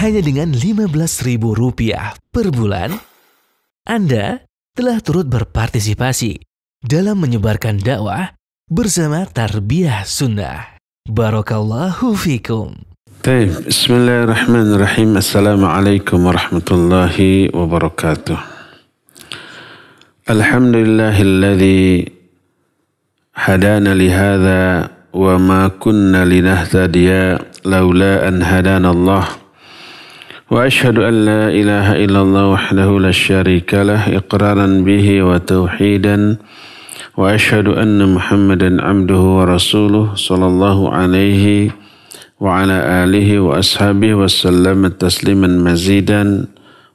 hanya dengan Rp15.000 per bulan, Anda telah turut berpartisipasi dalam menyebarkan dakwah bersama Tarbiyah Sunnah. Barakallahu fikum. Baik, bismillahirrahmanirrahim. Assalamualaikum warahmatullahi wabarakatuh. Alhamdulillahilladzi hadana lihadza wa ma kunna linahtadiya laula an hadana Allah. Wa ashhadu an la ilaha illallah wahdahu la syarika lah iqraran bihi wa tauhidan. Wa ashhadu anna Muhammadan abduhu wa rasuluh sallallahu alaihi wa ala alihi wa ashabihi wa sallam tasliman mazidan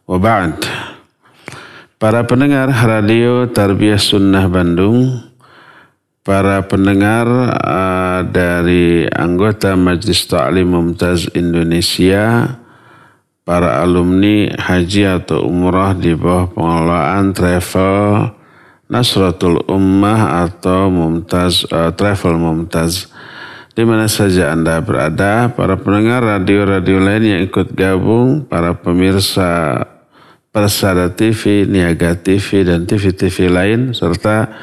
wa ba'd. Para pendengar radio Tarbiyah Sunnah Bandung, para pendengar dari anggota Majelis Ta'lim Mumtaz Indonesia, para alumni haji atau umrah di bawah pengelolaan travel Nasratul Ummah atau Travel Mumtaz, di mana saja Anda berada, para pendengar radio-radio lain yang ikut gabung, para pemirsa Persada TV, Niaga TV, dan TV-TV lain, serta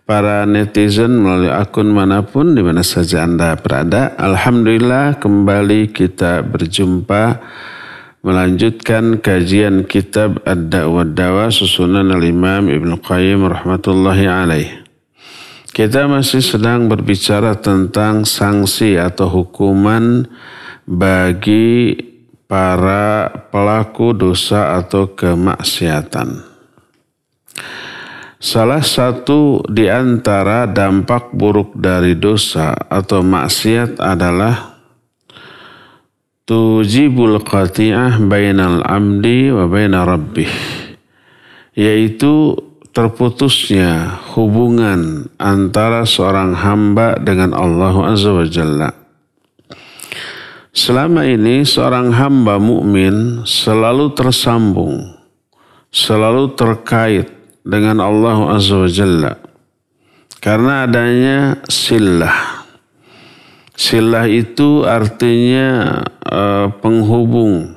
para netizen melalui akun manapun di mana saja Anda berada. Alhamdulillah kembali kita berjumpa melanjutkan kajian kitab Ad-Da'wah Dawa susunan Al-Imam Ibnu Qayyim rahmatullahi alaih. Kita masih sedang berbicara tentang sanksi atau hukuman bagi para pelaku dosa atau kemaksiatan. Salah satu di antara dampak buruk dari dosa atau maksiat adalah tujibul qati'ah bainal amdi wa baina rabbih, yaitu terputusnya hubungan antara seorang hamba dengan Allah Azza wa Jalla. Selama ini seorang hamba mukmin selalu tersambung, selalu terkait dengan Allah Azza wa Jalla karena adanya silah. Silah itu artinya penghubung.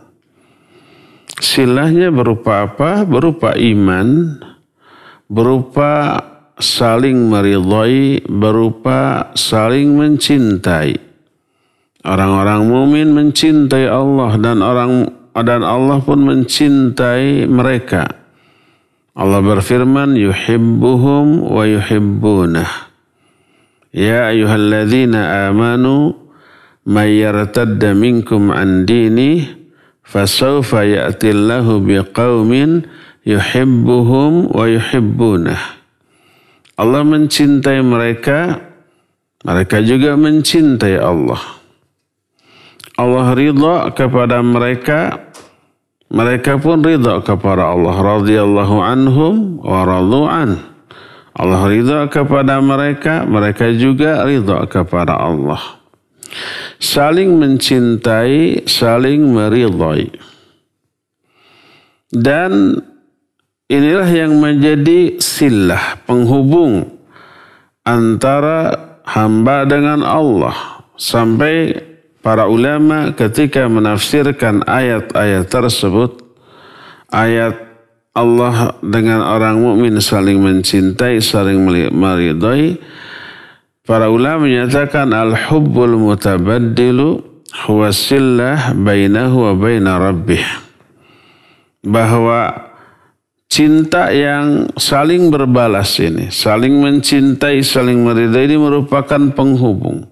Silahnya berupa apa? Berupa iman, berupa saling meridhai, berupa saling mencintai. Orang-orang mukmin mencintai Allah dan Allah pun mencintai mereka. Allah berfirman, yuhibbuhum wa yuhibbunah. Ya ayyuhalladzina amanu may yartadda minkum an dini fasawfa ya'tillahu biqaumin yuhibbuhum wa yuhibbunah. Allah mencintai mereka, mereka juga mencintai Allah. Allah ridha kepada mereka, mereka pun ridha kepada Allah. Radhiyallahu anhum wa radu an. Allah ridha kepada mereka, mereka juga ridha kepada Allah. Saling mencintai, saling meridhai. Dan inilah yang menjadi silah, penghubung antara hamba dengan Allah. Sampai para ulama ketika menafsirkan ayat-ayat tersebut, ayat Allah dengan orang mukmin saling mencintai, saling meridai, para ulama menyatakan al-hubbul mutabaddilu huwa sillah bainahu wa baina rabbih, bahwa cinta yang saling berbalas ini, saling mencintai, saling meridai, ini merupakan penghubung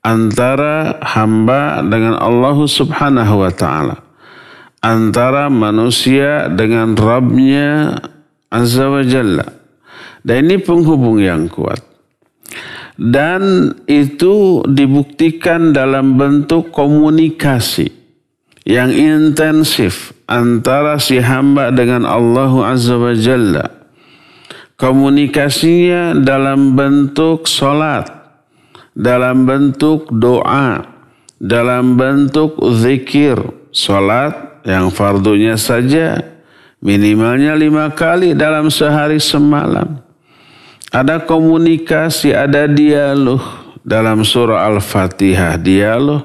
antara hamba dengan Allah Subhanahu wa ta'ala, antara manusia dengan Rabbnya Azza wa Jalla. Dan ini penghubung yang kuat. Dan itu dibuktikan dalam bentuk komunikasi yang intensif antara si hamba dengan Allah Azza wa Jalla. Komunikasinya dalam bentuk salat, dalam bentuk doa, dalam bentuk zikir. Salat yang fardunya saja minimalnya 5 kali dalam sehari semalam. Ada komunikasi, ada dialog dalam surah Al-Fatihah, dialog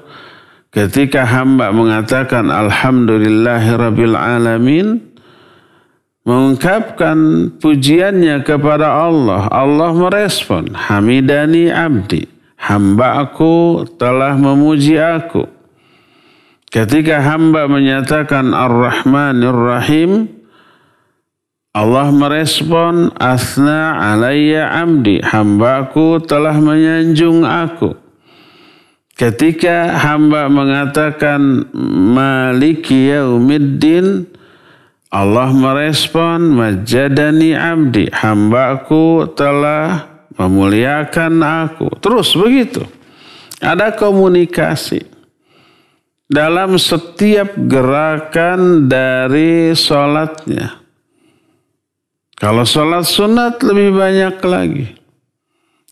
ketika hamba mengatakan alhamdulillahirabbil alamin, mengungkapkan pujiannya kepada Allah, Allah merespon, hamidani abdi, hamba-Aku telah memuji Aku. Ketika hamba menyatakan ar-Rahmanir Rahim, Allah merespon, asna alayya abdi, hamba-Aku telah menyanjung Aku. Ketika hamba mengatakan maliki yaumiddin, Allah merespon, majadani abdi, hamba-Aku telah memuliakan Aku. Terus begitu. Ada komunikasi dalam setiap gerakan dari sholatnya. Kalau sholat sunat lebih banyak lagi.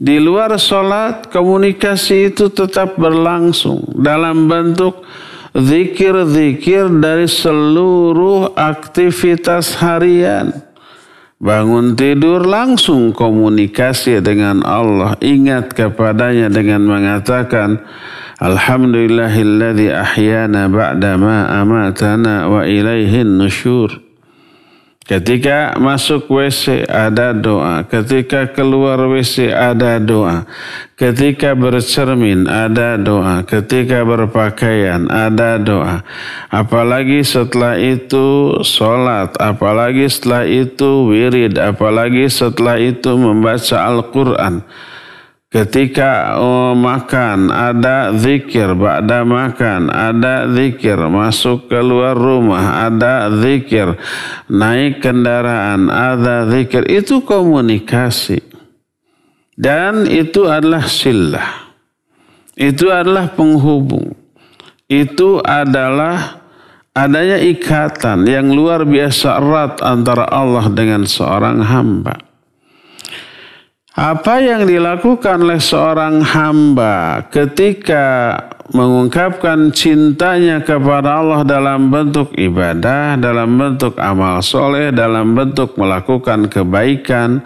Di luar sholat, komunikasi itu tetap berlangsung dalam bentuk zikir-zikir dari seluruh aktivitas harian. Bangun tidur langsung komunikasi dengan Allah. Ingat kepadanya dengan mengatakan, alhamdulillahilladzi ahyana ba'dama amatana wa ilaihin nusyur. Ketika masuk WC ada doa, ketika keluar WC ada doa, ketika bercermin ada doa, ketika berpakaian ada doa. Apalagi setelah itu sholat, apalagi setelah itu wirid, apalagi setelah itu membaca Al-Quran. Ketika makan ada zikir, ba'da makan ada zikir, masuk keluar rumah ada zikir, naik kendaraan ada zikir. Itu komunikasi. Dan itu adalah silah. Itu adalah penghubung. Itu adalah adanya ikatan yang luar biasa erat antara Allah dengan seorang hamba. Apa yang dilakukan oleh seorang hamba ketika mengungkapkan cintanya kepada Allah dalam bentuk ibadah, dalam bentuk amal soleh, dalam bentuk melakukan kebaikan,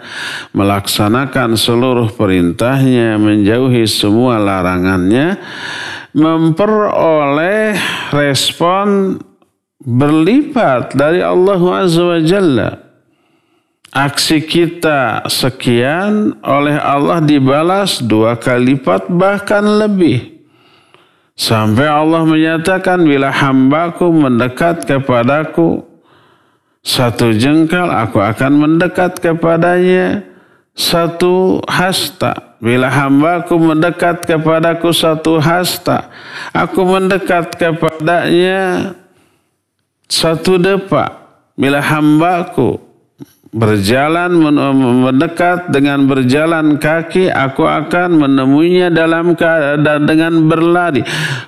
melaksanakan seluruh perintahnya, menjauhi semua larangannya, memperoleh respon berlipat dari Allah Azza wa Jalla. Aksi kita sekian oleh Allah dibalas 2 kali lipat bahkan lebih. Sampai Allah menyatakan bila hambaku mendekat kepadaku 1 jengkal, aku akan mendekat kepadanya 1 hasta. Bila hambaku mendekat kepadaku 1 hasta, aku mendekat kepadanya 1 depa. Bila hambaku berjalan mendekat dengan berjalan kaki, aku akan menemuinya dalam keadaan dengan berlari.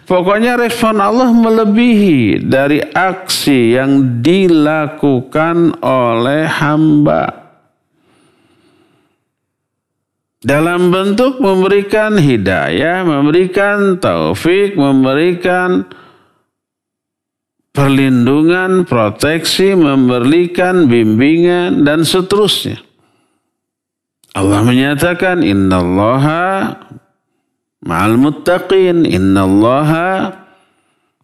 Pokoknya respon Allah melebihi dari aksi yang dilakukan oleh hamba. Dalam bentuk memberikan hidayah, memberikan taufik, memberikan perlindungan, proteksi, memberikan bimbingan, dan seterusnya. Allah menyatakan, innallaha ma'al muttaqin, innallaha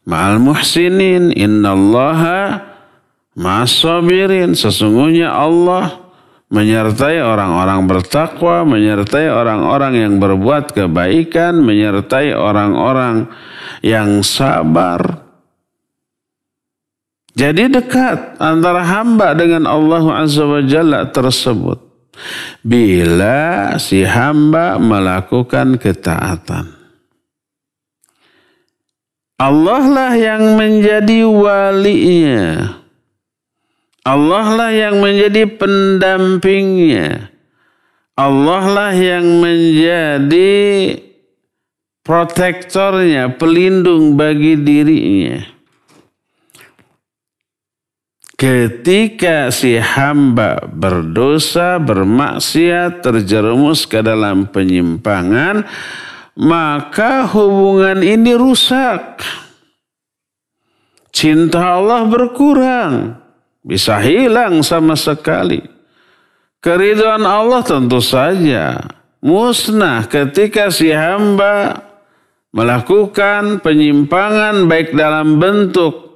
ma'al muhsinin, innallaha ma'as sabirin. Sesungguhnya Allah menyertai orang-orang bertakwa, menyertai orang-orang yang berbuat kebaikan, menyertai orang-orang yang sabar. Jadi dekat antara hamba dengan Allah Azza wa Jalla tersebut bila si hamba melakukan ketaatan. Allah lah yang menjadi walinya. Allah lah yang menjadi pendampingnya. Allah lah yang menjadi protektornya, pelindung bagi dirinya. Ketika si hamba berdosa, bermaksiat, terjerumus ke dalam penyimpangan, maka hubungan ini rusak. Cinta Allah berkurang, bisa hilang sama sekali. Keridhaan Allah tentu saja musnah ketika si hamba melakukan penyimpangan baik dalam bentuk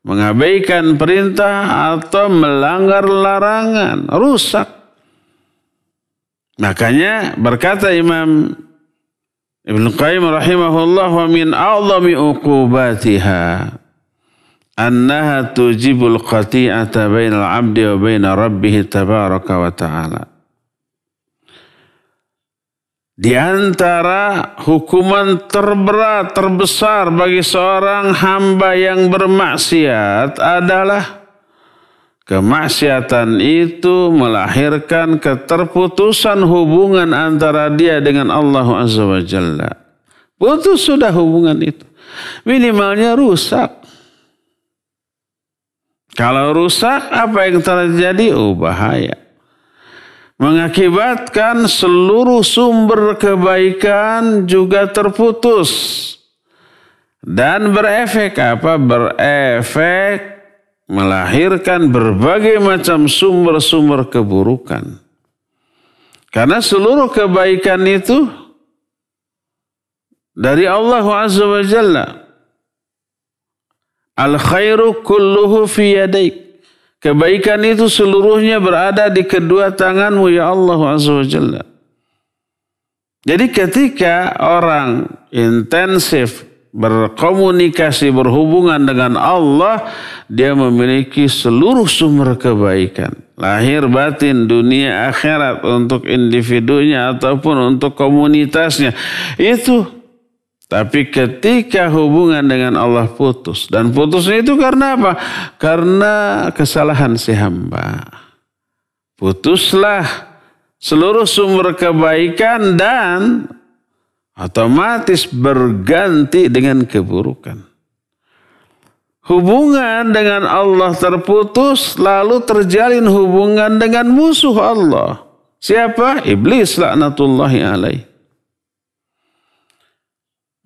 mengabaikan perintah atau melanggar larangan, rusak. Makanya berkata Imam Ibnu Qayyim rahimahullah, wa min a'zami uqubatiha annaha tujibul qati'ata bainal 'abdi wa baina rabbih tabaraka wa ta'ala. Di antara hukuman terberat, terbesar bagi seorang hamba yang bermaksiat adalah kemaksiatan itu melahirkan keterputusan hubungan antara dia dengan Allah Azza wa Jalla. Putus sudah hubungan itu. Minimalnya rusak. Kalau rusak, apa yang terjadi? Oh, bahaya. Mengakibatkan seluruh sumber kebaikan juga terputus. Dan berefek apa? Berefek melahirkan berbagai macam sumber-sumber keburukan. Karena seluruh kebaikan itu dari Allah Azza wa Jalla. Al-khairu kulluhu fi yadaik. Kebaikan itu seluruhnya berada di kedua tanganmu ya Allah Azza wa Jalla. Jadi ketika orang intensif berkomunikasi, berhubungan dengan Allah, dia memiliki seluruh sumber kebaikan. Lahir batin, dunia akhirat, untuk individunya ataupun untuk komunitasnya. Itu. Tapi ketika hubungan dengan Allah putus. Dan putusnya itu karena apa? Karena kesalahan si hamba. Putuslah seluruh sumber kebaikan dan otomatis berganti dengan keburukan. Hubungan dengan Allah terputus, lalu terjalin hubungan dengan musuh Allah. Siapa? Iblis laknatullahi alaih.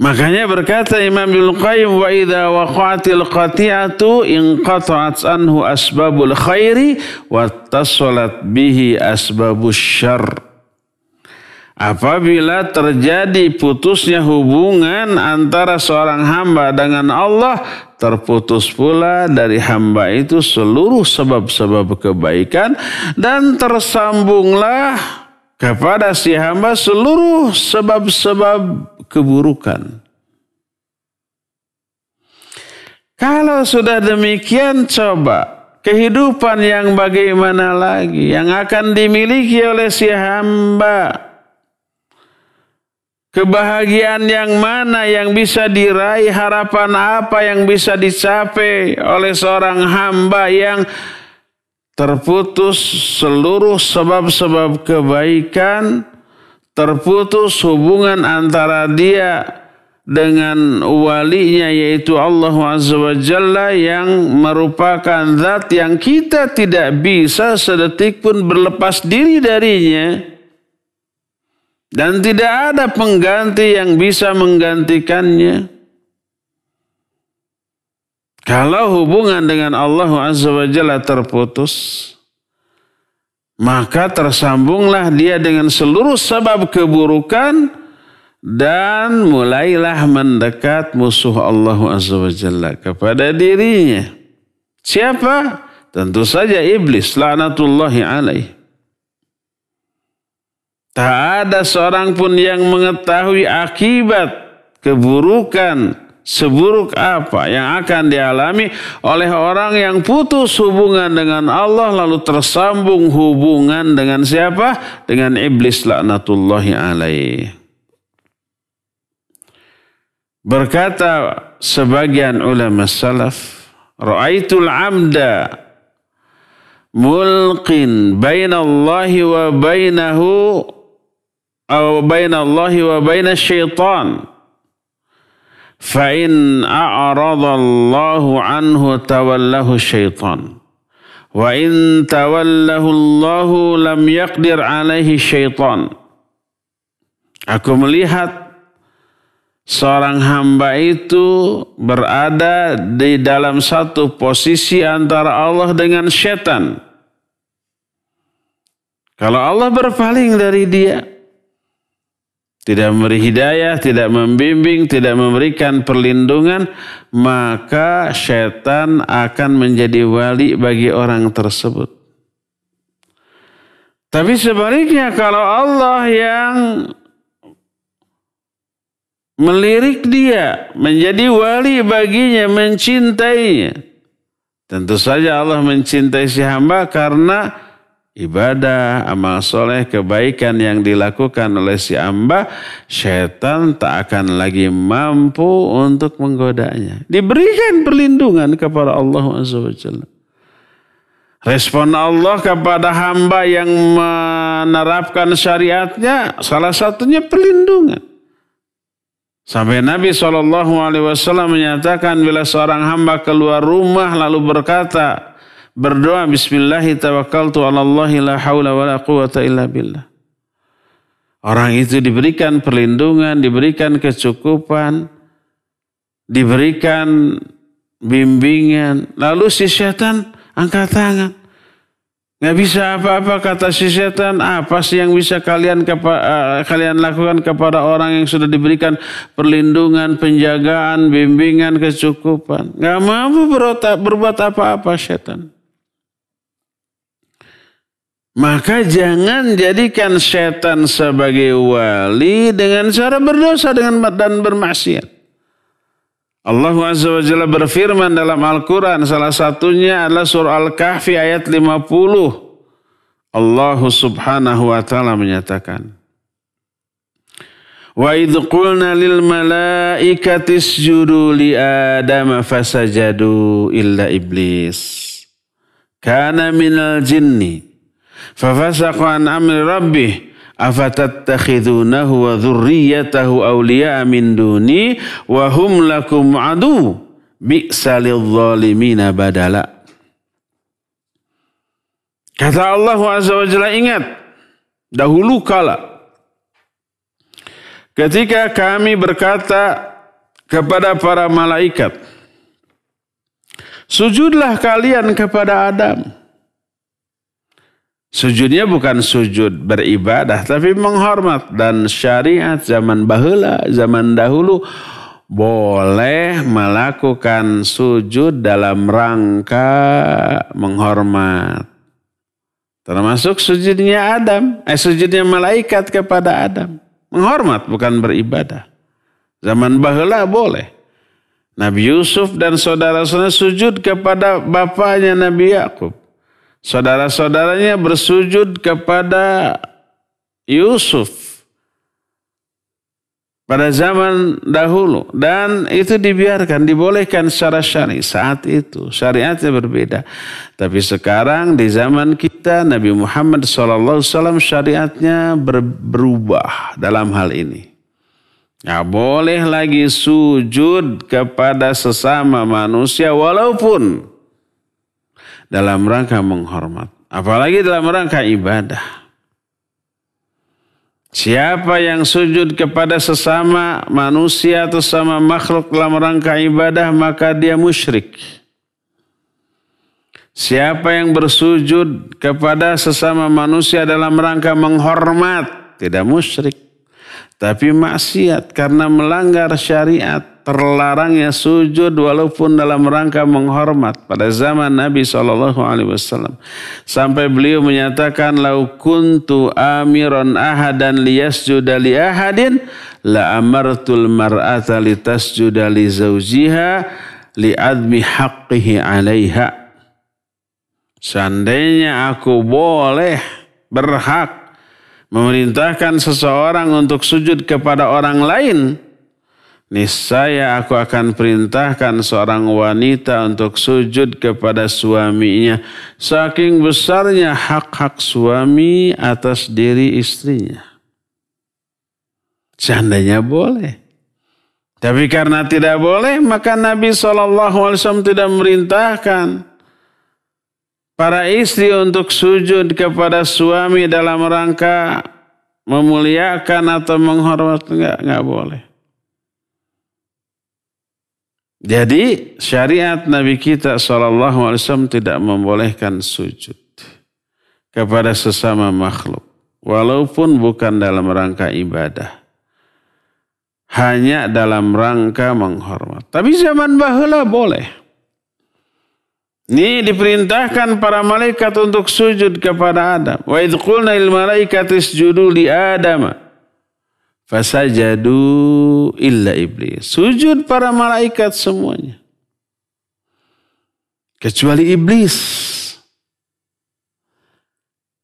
Makanya berkata Imam Ibnu Qayyim, wa idza waqa'atil qati'atu inqata'at anhu asbabul khairi wa tasalat bihi asbabus syarr. Apabila terjadi putusnya hubungan antara seorang hamba dengan Allah, terputus pula dari hamba itu seluruh sebab-sebab kebaikan dan tersambunglah kepada si hamba seluruh sebab-sebab keburukan. Kalau sudah demikian, coba kehidupan yang bagaimana lagi yang akan dimiliki oleh si hamba? Kebahagiaan yang mana yang bisa diraih, harapan apa yang bisa dicapai oleh seorang hamba yang terputus seluruh sebab-sebab kebaikan, terputus hubungan antara dia dengan walinya yaitu Allah Azza wa Jalla yang merupakan zat yang kita tidak bisa sedetik pun berlepas diri darinya. Dan tidak ada pengganti yang bisa menggantikannya. Kalau hubungan dengan Allah Azza wa Jalla terputus, maka tersambunglah dia dengan seluruh sebab keburukan dan mulailah mendekat musuh Allah Azza wa Jalla kepada dirinya. Siapa? Tentu saja iblis laknatullahi alaih. Tak ada seorang pun yang mengetahui akibat keburukan seburuk apa yang akan dialami oleh orang yang putus hubungan dengan Allah lalu tersambung hubungan dengan siapa? Dengan iblis laknatullahi alaih. Berkata sebagian ulama salaf, ra'aitul amda mulqin bainallahi wa bainahu atau bainallahi wa bainasyaitan fa in a'radallahu anhu tawallahu syaitan wa in tawallahu Allahu lam yaqdir alaihi syaitan. Aku melihat seorang hamba itu berada di dalam satu posisi antara Allah dengan syaitan. Kalau Allah berpaling dari dia, tidak memberi hidayah, tidak membimbing, tidak memberikan perlindungan, maka syaitan akan menjadi wali bagi orang tersebut. Tapi sebaliknya kalau Allah yang melirik dia, menjadi wali baginya, mencintainya, tentu saja Allah mencintai si hamba karena ibadah, amal soleh, kebaikan yang dilakukan oleh si hamba, syaitan tak akan lagi mampu untuk menggodanya. Diberikan perlindungan kepada Allah SWT. Respon Allah kepada hamba yang menerapkan syariatnya, salah satunya perlindungan. Sampai Nabi SAW menyatakan bila seorang hamba keluar rumah lalu berkata, berdoa bismillahi tawakkaltu ala Allahi la hawla wa la quwata illa billah. Orang itu diberikan perlindungan, diberikan kecukupan, diberikan bimbingan. Lalu si syaitan angkat tangan. Nggak bisa apa-apa kata si setan. Apa sih yang bisa kalian lakukan kepada orang yang sudah diberikan perlindungan, penjagaan, bimbingan, kecukupan? Nggak mampu berbuat apa-apa setan. Maka jangan jadikan setan sebagai wali dengan cara berdosa dan bermaksiat. Allah Azza wa Jalla berfirman dalam Al-Quran, salah satunya adalah surah Al-Kahfi ayat 50. Allah Subhanahu wa Ta'ala menyatakan, wa idh qulna lil malaikati isjudu li Adama fasajadu illa iblis kana minal jinni fafasaqa an amri rabbih afatattakhidunahu wa dhurriyyatahu awliya'a min duni wa hum lakum adu bi'sa lidh-dhalimina badala. Kata Allah Azza wa Jalla, ingat dahulu kala ketika kami berkata kepada para malaikat, sujudlah kalian kepada Adam. Sujudnya bukan sujud beribadah, tapi menghormat. Dan syariat zaman baheula, zaman dahulu, boleh melakukan sujud dalam rangka menghormat. Termasuk sujudnya sujudnya malaikat kepada Adam. Menghormat, bukan beribadah. Zaman baheula boleh. Nabi Yusuf dan saudara-saudaranya sujud kepada bapaknya Nabi Yakub. Saudara-saudaranya bersujud kepada Yusuf pada zaman dahulu. Dan itu dibiarkan, dibolehkan secara syar'i. Saat itu syariatnya berbeda. Tapi sekarang di zaman kita, Nabi Muhammad SAW syariatnya berubah dalam hal ini. Nggak boleh lagi sujud kepada sesama manusia walaupun dalam rangka menghormat. Apalagi dalam rangka ibadah. Siapa yang sujud kepada sesama manusia atau sesama makhluk dalam rangka ibadah, maka dia musyrik. Siapa yang bersujud kepada sesama manusia dalam rangka menghormat, tidak musyrik, tapi maksiat karena melanggar syariat. Terlarangnya sujud walaupun dalam rangka menghormat pada zaman Nabi SAW. Sampai beliau menyatakan, lau kuntu amiran ahadan liyasjuda li ahadin la amartul mar'ata litasjuda li zawjiha li admi haqqihi alaiha. Seandainya aku berhak memerintahkan seseorang untuk sujud kepada orang lain, niscaya aku akan perintahkan seorang wanita untuk sujud kepada suaminya. Saking besarnya hak-hak suami atas diri istrinya. Seandainya boleh. Tapi karena tidak boleh, maka Nabi SAW tidak memerintahkan para istri untuk sujud kepada suami dalam rangka memuliakan atau menghormat. Enggak boleh. Jadi syariat Nabi kita SAW tidak membolehkan sujud kepada sesama makhluk. Walaupun bukan dalam rangka ibadah. hanya dalam rangka menghormat. Tapi zaman baheula boleh. Ini diperintahkan para malaikat untuk sujud kepada Adam. Wa idh qulna lil malaikati isjudu li Adam fasajadu illa iblis. Sujud para malaikat semuanya. Kecuali iblis.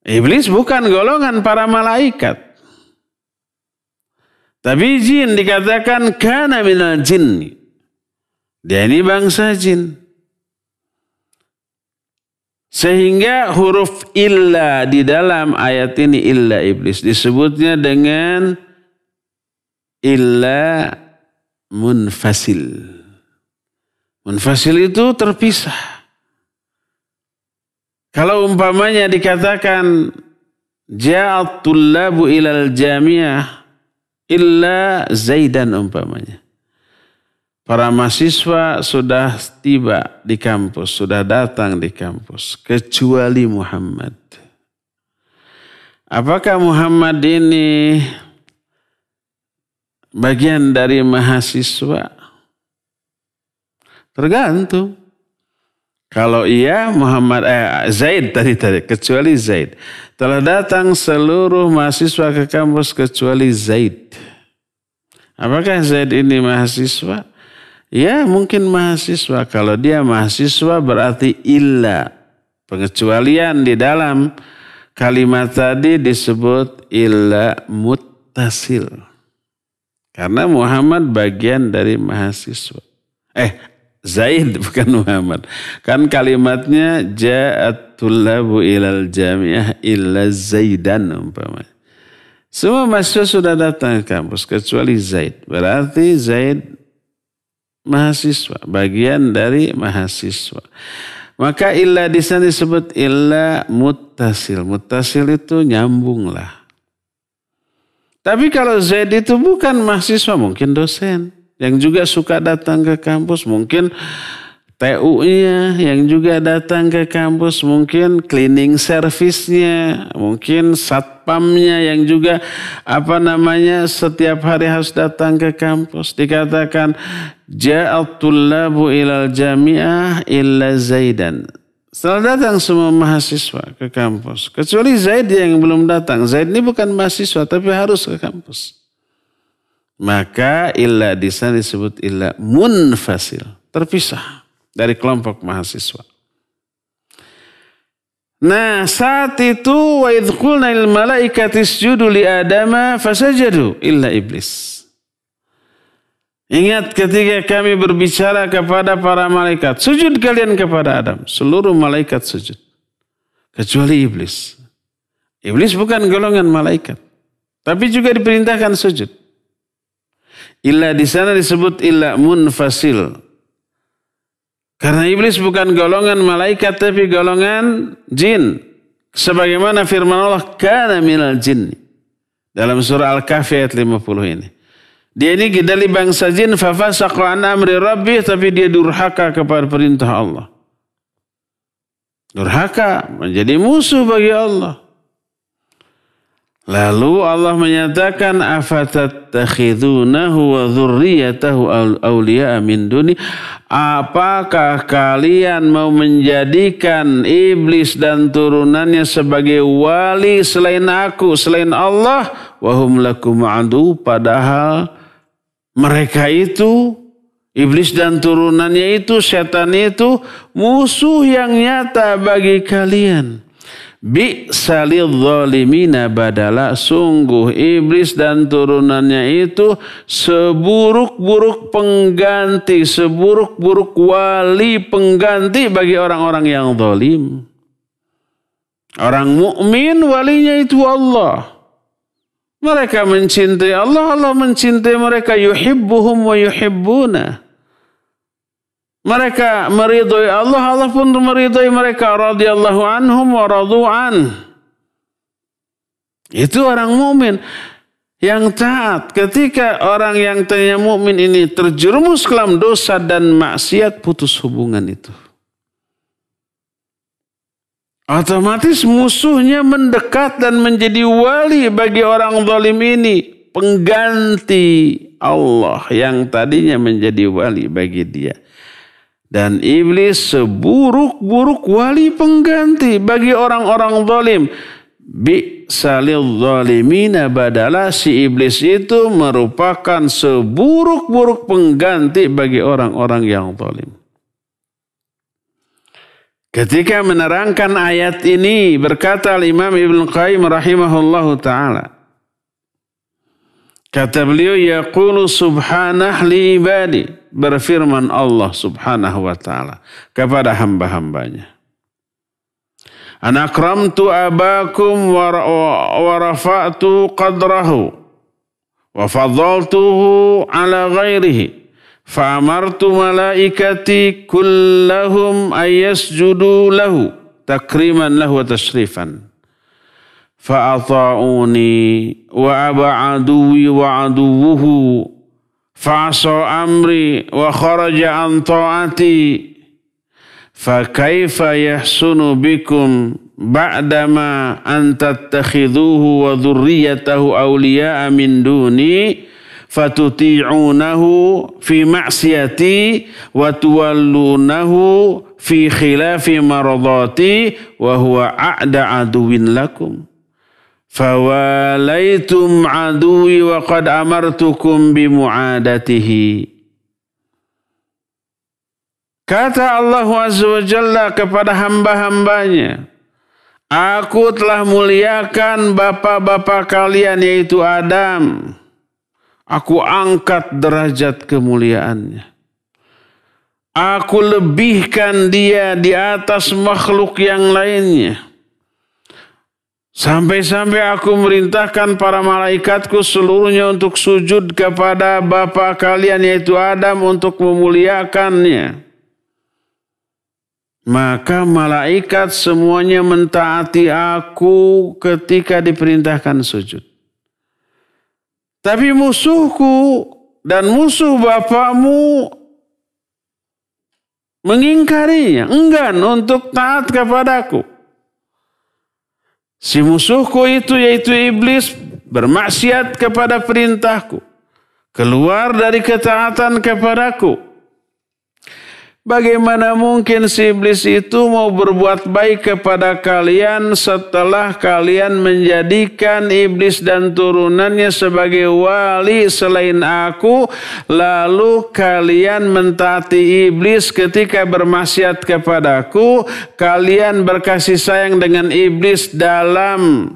Iblis bukan golongan para malaikat. Tapi jin dikatakan kana minal jinni. Dia ini bangsa jin. Sehingga huruf illa di dalam ayat ini illa iblis disebutnya dengan illa munfasil. Munfasil itu terpisah. Kalau umpamanya dikatakan ja'at tullabu ilal jami'ah illa Zaidan umpamanya. Para mahasiswa sudah tiba di kampus, sudah datang di kampus, kecuali Muhammad. Apakah Muhammad ini bagian dari mahasiswa? Tergantung. Kalau iya Muhammad Zaid tadi kecuali Zaid. Telah datang seluruh mahasiswa ke kampus kecuali Zaid. Apakah Zaid ini mahasiswa? Ya mungkin mahasiswa. Kalau dia mahasiswa berarti illa. Pengecualian di dalam kalimat tadi disebut illa muttasil. Karena Muhammad bagian dari mahasiswa. Zaid bukan Muhammad. Kan kalimatnya ja'at tullabu ilal jami'ah illa Zaidan umpamanya. Semua mahasiswa sudah datang ke kampus kecuali Zaid. Berarti Zaid mahasiswa, bagian dari mahasiswa. Maka illa di sana disebut illa muttasil. Muttasil itu nyambung lah. Tapi kalau Zaid itu bukan mahasiswa, mungkin dosen. Yang juga suka datang ke kampus, mungkin TU-nya yang juga datang ke kampus, mungkin cleaning service-nya, mungkin satpamnya yang juga setiap hari harus datang ke kampus. Dikatakan ja'at tullabu ilal jami'ah illa Zaidan. Setelah datang semua mahasiswa ke kampus, kecuali Zaid yang belum datang. Zaid ini bukan mahasiswa tapi harus ke kampus. Maka illa di sana disebut illa munfasil, terpisah dari kelompok mahasiswa. Nah, saat itu wa idh qulna lil malaikati isjudu li Adama fasajadu illa iblis. Ingat ketika kami berbicara kepada para malaikat, sujud kalian kepada Adam. Seluruh malaikat sujud. Kecuali iblis. Iblis bukan golongan malaikat. Tapi juga diperintahkan sujud. Illa di sana disebut illa munfasil. Karena iblis bukan golongan malaikat tapi golongan jin. Sebagaimana firman Allah kana minal jin. Dalam surah Al-Kahfi ayat 50 ini. Dia ini dari bangsa jin fafasaqa an amri rabbih, tapi dia durhaka kepada perintah Allah. Durhaka menjadi musuh bagi Allah. Lalu Allah menyatakan afatattakhidunahu wa dzurriyyatahu awliya'a min duni. Apakah kalian mau menjadikan iblis dan turunannya sebagai wali selain aku, selain Allah? Wa hum lakum adu, padahal mereka itu, iblis dan turunannya itu, setan itu musuh yang nyata bagi kalian. Bi'salil zalimina badala, sungguh iblis dan turunannya itu seburuk-buruk pengganti, seburuk-buruk wali pengganti bagi orang-orang yang zalim. Orang mukmin walinya itu Allah. Mereka mencintai Allah, Allah mencintai mereka. Yuhibbuhum wa yuhibbuna. Mereka meridhai Allah, Allah pun meridhai mereka. Radhiyallahu anhum wa radu'an. Itu orang mukmin yang taat. Ketika orang yang tadinya mukmin ini terjerumus ke dalam dosa dan maksiat, putus hubungan itu. Otomatis musuhnya mendekat dan menjadi wali bagi orang zalim ini. pengganti Allah yang tadinya menjadi wali bagi dia. Dan iblis seburuk-buruk wali pengganti bagi orang-orang zalim. Bi'salil zalimina badala, si iblis itu merupakan seburuk-buruk pengganti bagi orang-orang yang zalim. Ketika menerangkan ayat ini berkata Imam Ibnu Qayyim rahimahullahu ta'ala, kata beliau, yaqulu subhanah li ibadi, berfirman Allah subhanahu wa ta'ala kepada hamba-hambanya, ana akramtu abakum wa rafa'tu qadrahu wa fadaltuhu ala ghairihi fa amartu malaikati kullahum ayyasjudu lahu takriman lahu wa tashrifan fa ata'uni wa aba aduwi wa aduwuhu fa asa amri wa kharaja an ta'ati فَكَيْفَ يَحْسُنُ بِكُمْ بَعْدَمَا أَنْ تَتَّخِذُوهُ وَذُرِّيَّتَهُ أَوْلِيَاءَ مِنْ دُونِي فَتُطِيعُونَهُ فِي مَعْصِيَتِي وَتُوَلُّونَهُ فِي خِلَافِ مَرْضَاتِي وَهُوَ أَعْدَى عَدُوٍّ لَكُمْ فَوَالَيْتُمْ عَدُوِّي وَقَدْ أَمَرْتُكُمْ بِمُعَادَتِهِ. Kata Allah Azza wa Jalla kepada hamba-hambanya, aku telah muliakan bapak-bapak kalian yaitu Adam. Aku angkat derajat kemuliaannya. Aku lebihkan dia di atas makhluk yang lainnya. Sampai-sampai aku merintahkan para malaikatku seluruhnya untuk sujud kepada bapak kalian yaitu Adam untuk memuliakannya. Maka malaikat semuanya mentaati aku ketika diperintahkan sujud. Tapi musuhku dan musuh bapakmu mengingkarinya, enggan untuk taat kepadaku. Si musuhku itu yaitu iblis bermaksiat kepada perintahku, keluar dari ketaatan kepadaku. Bagaimana mungkin si iblis itu mau berbuat baik kepada kalian setelah kalian menjadikan iblis dan turunannya sebagai wali selain aku, lalu kalian mentaati iblis ketika bermaksiat kepadaku, kalian berkasih sayang dengan iblis dalam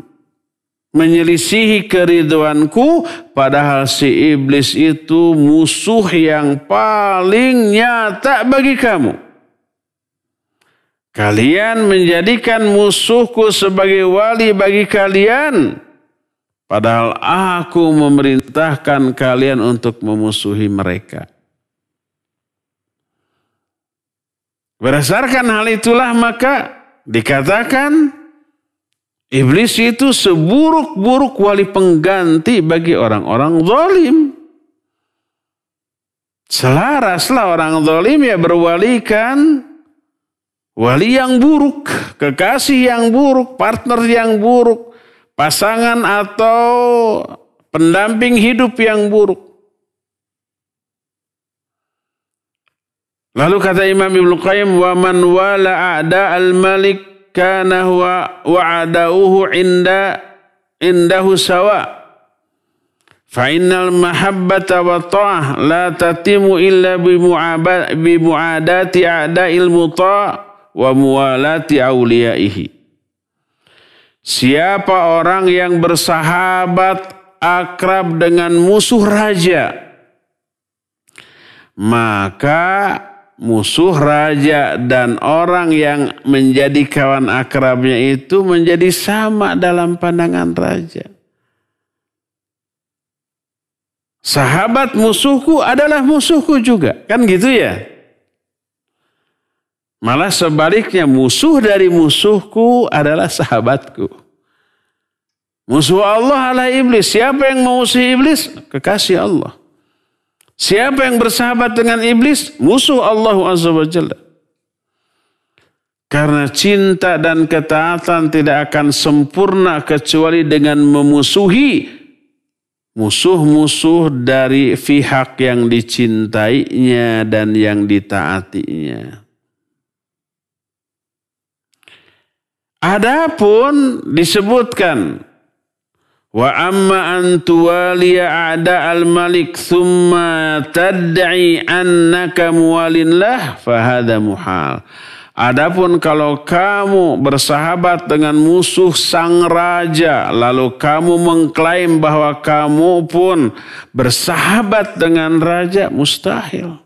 menyelisihi keridhoanku, padahal si iblis itu musuh yang paling nyata bagi kamu. Kalian menjadikan musuhku sebagai wali bagi kalian, padahal aku memerintahkan kalian untuk memusuhi mereka. Berdasarkan hal itulah maka dikatakan iblis itu seburuk-buruk wali pengganti bagi orang-orang zalim. Selaraslah orang zalim ya berwalikan wali yang buruk, kekasih yang buruk, partner yang buruk, pasangan atau pendamping hidup yang buruk. Lalu kata Imam Ibnu Qayyim, wa man wala a'da al-malik kana huwa wa'adauhu indahu sawa fa innal mahabbata wa ta'ah la tatimu illa bi mu'adati a'da'il muta' wa muwalati awliyaihi. Siapa orang yang bersahabat akrab dengan musuh raja, maka musuh raja dan orang yang menjadi kawan akrabnya itu menjadi sama dalam pandangan raja. Sahabat musuhku adalah musuhku juga. Kan gitu ya? Malah sebaliknya musuh dari musuhku adalah sahabatku. Musuh Allah adalah iblis. Siapa yang memusuhi iblis? Kekasih Allah. Siapa yang bersahabat dengan iblis? Musuh Allah Azza wa Jalla. Karena cinta dan ketaatan tidak akan sempurna kecuali dengan memusuhi musuh-musuh dari pihak yang dicintainya dan yang ditaatinya. Adapun disebutkan wa amma an tuwaliya a'da al-malik thumma tad'i annaka muwalinlah fahada muhal. Adapun kalau kamu bersahabat dengan musuh sang raja lalu kamu mengklaim bahwa kamu pun bersahabat dengan raja, mustahil.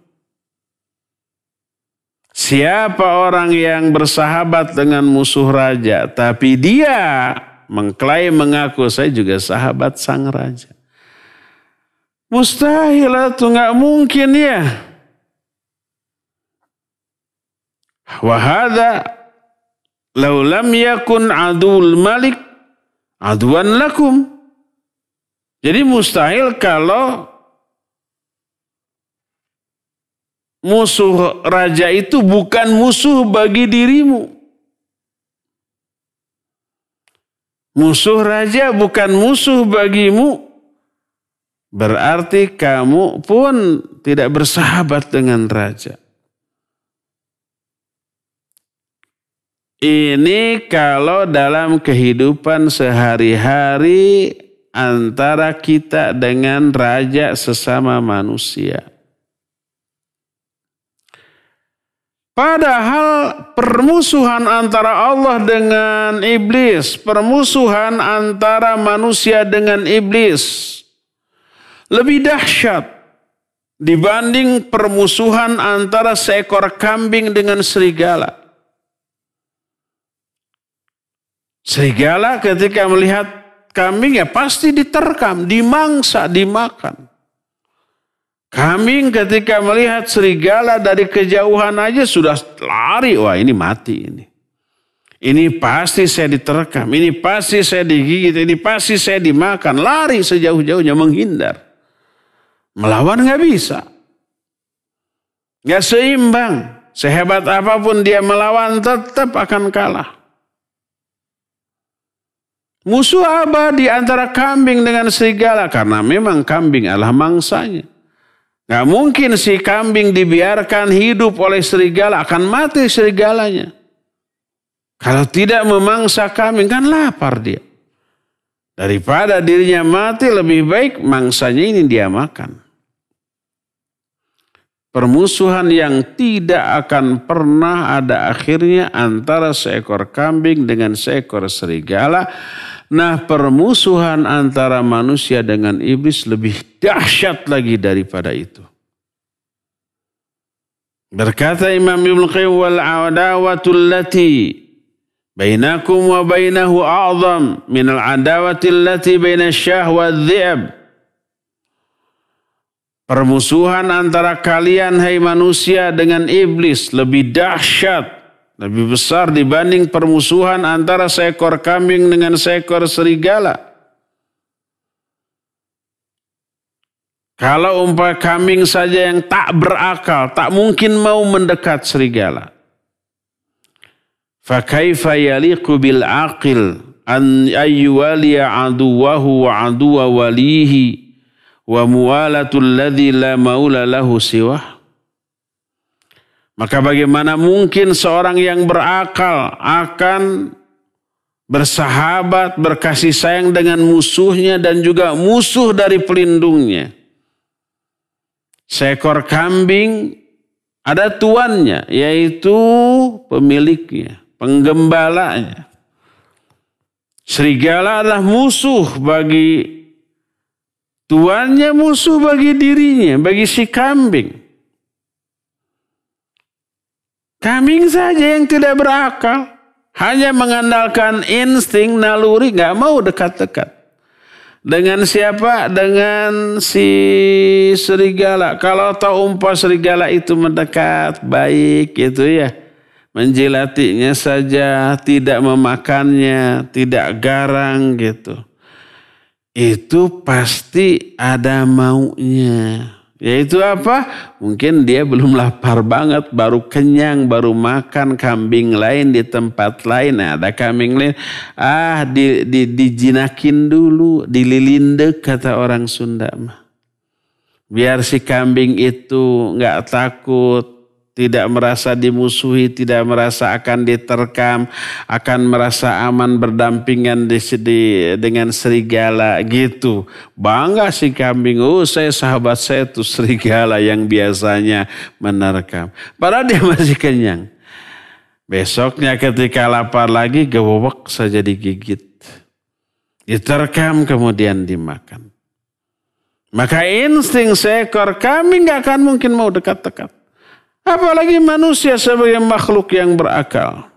Siapa orang yang bersahabat dengan musuh raja, tapi dia mengklaim mengaku saya juga sahabat sang raja. Mustahil itu, nggak mungkin ya. Wahada law lam yakun adul malik aduan lakum. Jadi mustahil kalau musuh raja itu bukan musuh bagi dirimu. Musuh raja bukan musuh bagimu. Berarti kamu pun tidak bersahabat dengan raja. Ini kalau dalam kehidupan sehari-hari antara kita dengan raja sesama manusia. Padahal permusuhan antara Allah dengan iblis, permusuhan antara manusia dengan iblis lebih dahsyat dibanding permusuhan antara seekor kambing dengan serigala. Serigala ketika melihat kambing ya pasti diterkam, dimangsa, dimakan. Kambing ketika melihat serigala dari kejauhan aja sudah lari. Wah, ini mati ini. Ini pasti saya diterkam. Ini pasti saya digigit. Ini pasti saya dimakan. Lari sejauh-jauhnya menghindar. Melawan nggak bisa. Nggak seimbang. Sehebat apapun dia melawan tetap akan kalah. Musuh abadi antara kambing dengan serigala. Karena memang kambing adalah mangsanya. Gak mungkin si kambing dibiarkan hidup oleh serigala, akan mati serigalanya. Kalau tidak memangsa kambing kan lapar dia. Daripada dirinya mati lebih baik mangsanya ini dia makan. Permusuhan yang tidak akan pernah ada akhirnya antara seekor kambing dengan seekor serigala. Nah, permusuhan antara manusia dengan iblis lebih dahsyat lagi daripada itu. Berkata Imam Ibnu Qayyim, wal adawatul lati bainakum wa bainahu a'zam min al adawatil lati bainasy-syah wadh-dhi'ab. Permusuhan antara kalian hai manusia dengan iblis lebih dahsyat, lebih besar dibanding permusuhan antara seekor kambing dengan seekor serigala. Kalau umpama kambing saja yang tak berakal, tak mungkin mau mendekat serigala. Fa kaifa yaliqu bil aqil an ayyuwaliya aduwahu wa aduwa walihi wa muwalatul ladzi la maula lahu siwah. Maka bagaimana mungkin seorang yang berakal akan bersahabat, berkasih sayang dengan musuhnya dan juga musuh dari pelindungnya. Seekor kambing ada tuannya, yaitu pemiliknya, penggembalanya. Serigala adalah musuh bagi tuannya, musuh bagi dirinya, bagi si kambing. Kambing saja yang tidak berakal, hanya mengandalkan insting, naluri, gak mau dekat-dekat. Dengan siapa? Dengan si serigala. Kalau tahu umpah serigala itu mendekat, baik gitu ya. Menjilatinya saja, tidak memakannya, tidak garang gitu. Itu pasti ada maunya. Yaitu apa? Mungkin dia belum lapar banget, baru kenyang, baru makan kambing lain di tempat lain. Nah, ada kambing lain, dijinakin dulu, dililindek kata orang Sunda mah. Biar si kambing itu nggak takut, tidak merasa dimusuhi, tidak merasa akan diterkam, akan merasa aman berdampingan dengan serigala gitu. Bangga si kambing, sahabat saya tuh serigala yang biasanya menerkam. Padahal dia masih kenyang. Besoknya ketika lapar lagi, gewewek saja digigit. Diterkam kemudian dimakan. Maka insting seekor kambing gak akan mungkin mau dekat-dekat. Apalagi manusia sebagai makhluk yang berakal.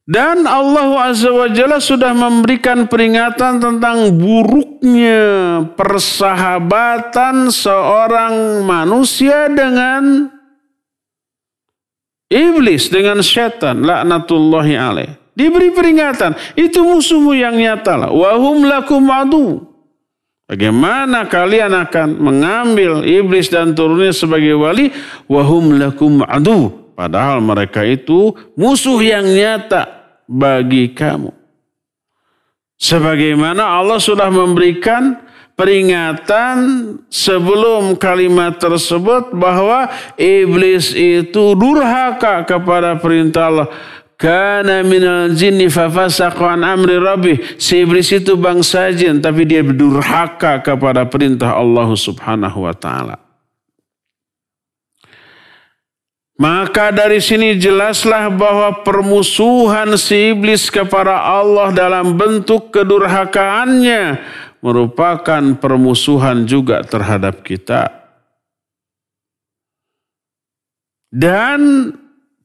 Dan Allah Azza wa Jalla sudah memberikan peringatan tentang buruknya persahabatan seorang manusia dengan iblis, dengan syaitan. Laknatullahi alaih. Diberi peringatan. Itu musuhmu yang nyata lah. Wahum lakum adu. Bagaimana kalian akan mengambil iblis dan turunnya sebagai wali? Wahum lakum adu. Padahal mereka itu musuh yang nyata bagi kamu. Sebagaimana Allah sudah memberikan peringatan sebelum kalimat tersebut bahwa iblis itu durhaka kepada perintah Allah. Kana minal jinni fafasaqa an amri rabbih. Si iblis itu bangsa jin tapi dia berdurhaka kepada perintah Allah Subhanahu wa taala. Maka dari sini jelaslah bahwa permusuhan si iblis kepada Allah dalam bentuk kedurhakaannya merupakan permusuhan juga terhadap kita. Dan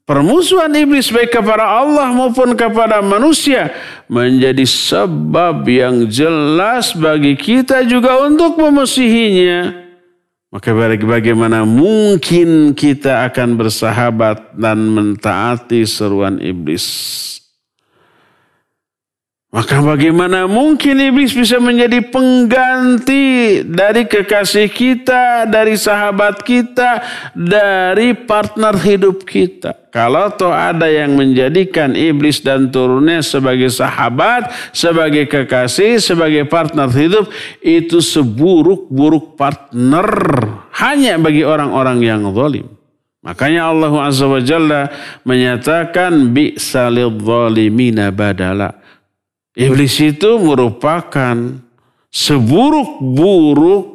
permusuhan iblis baik kepada Allah maupun kepada manusia menjadi sebab yang jelas bagi kita juga untuk memusuhinya. Maka bagaimana mungkin kita akan bersahabat dan mentaati seruan iblis? Maka bagaimana mungkin iblis bisa menjadi pengganti dari kekasih kita, dari sahabat kita, dari partner hidup kita. Kalau toh ada yang menjadikan iblis dan turunnya sebagai sahabat, sebagai kekasih, sebagai partner hidup, itu seburuk-buruk partner hanya bagi orang-orang yang zalim. Makanya Allah Azza wa Jalla menyatakan bi'sa lidh-dhalimina badala. Iblis itu merupakan seburuk-buruk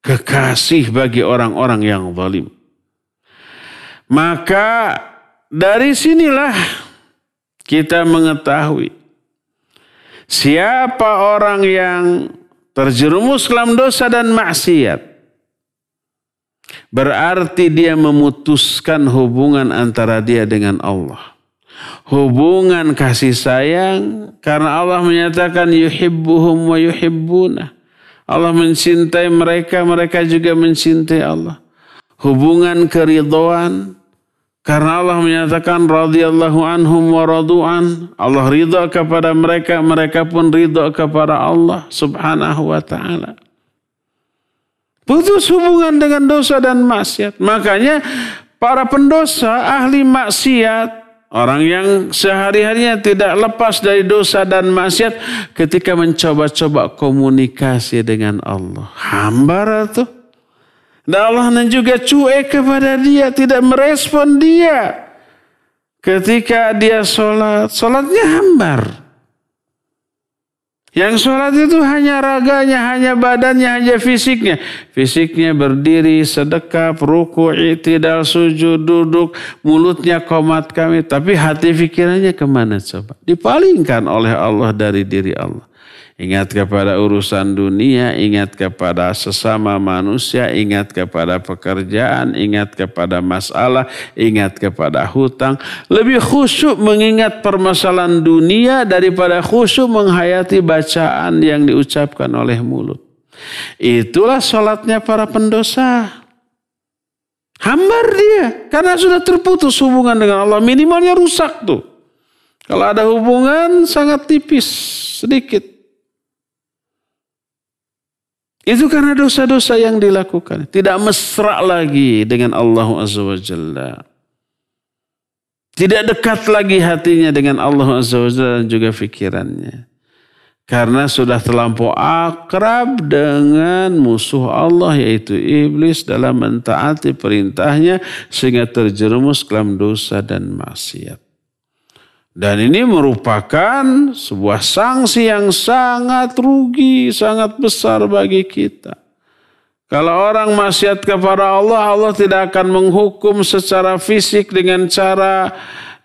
kekasih bagi orang-orang yang zalim. Maka dari sinilah kita mengetahui siapa orang yang terjerumus dalam dosa dan maksiat. Berarti dia memutuskan hubungan antara dia dengan Allah. Hubungan kasih sayang karena Allah menyatakan yuhibbuhum wa yuhibbuna. Allah mencintai mereka, mereka juga mencintai Allah. Hubungan keridhaan karena Allah menyatakan radhiyallahu anhum wa radu'an. Allah ridha kepada mereka, mereka pun ridha kepada Allah Subhanahu wa taala. Putus hubungan dengan dosa dan maksiat. Makanya para pendosa, ahli maksiat, orang yang sehari-harinya tidak lepas dari dosa dan maksiat ketika mencoba-coba komunikasi dengan Allah. Hambar tuh. Dan Allah juga cuek kepada dia, tidak merespon dia. Ketika dia sholat, sholatnya hambar. Yang sholat itu hanya raganya, hanya badannya, hanya fisiknya. Fisiknya berdiri, sedekap, ruku', i'tidal, sujud, duduk, mulutnya qomat kami. Tapi hati fikirannya kemana coba? Dipalingkan oleh Allah dari diri Allah. Ingat kepada urusan dunia, ingat kepada sesama manusia, ingat kepada pekerjaan, ingat kepada masalah, ingat kepada hutang. Lebih khusyuk mengingat permasalahan dunia daripada khusyuk menghayati bacaan yang diucapkan oleh mulut. Itulah sholatnya para pendosa. Hambar dia karena sudah terputus hubungan dengan Allah. Minimalnya rusak tuh. Kalau ada hubungan sangat tipis, sedikit. Itu karena dosa-dosa yang dilakukan. Tidak mesra lagi dengan Allah Azza wa Jalla. Tidak dekat lagi hatinya dengan Allah Azza wa Jalla dan juga fikirannya. Karena sudah terlampau akrab dengan musuh Allah yaitu iblis dalam mentaati perintahnya sehingga terjerumus ke dalam dosa dan maksiat. Dan ini merupakan sebuah sanksi yang sangat rugi, sangat besar bagi kita. Kalau orang maksiat kepada Allah, Allah tidak akan menghukum secara fisik dengan cara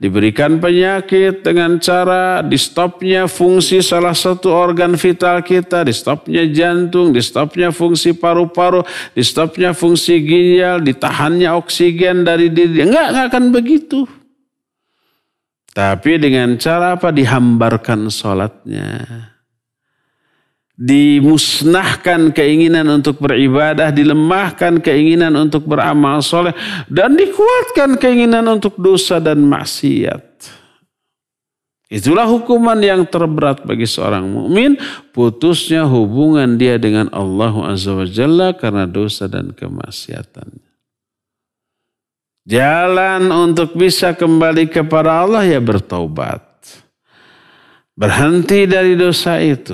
diberikan penyakit, dengan cara di stopnya fungsi salah satu organ vital kita, di stopnya jantung, di stopnya fungsi paru-paru, di stopnya fungsi ginjal, ditahannya oksigen dari diri. Enggak akan begitu. Tapi dengan cara apa? Dihambarkan sholatnya. Dimusnahkan keinginan untuk beribadah, dilemahkan keinginan untuk beramal soleh, dan dikuatkan keinginan untuk dosa dan maksiat. Itulah hukuman yang terberat bagi seorang mukmin, putusnya hubungan dia dengan Allah Azza wa Jalla karena dosa dan kemaksiatan. Jalan untuk bisa kembali kepada Allah ya bertaubat. Berhenti dari dosa itu.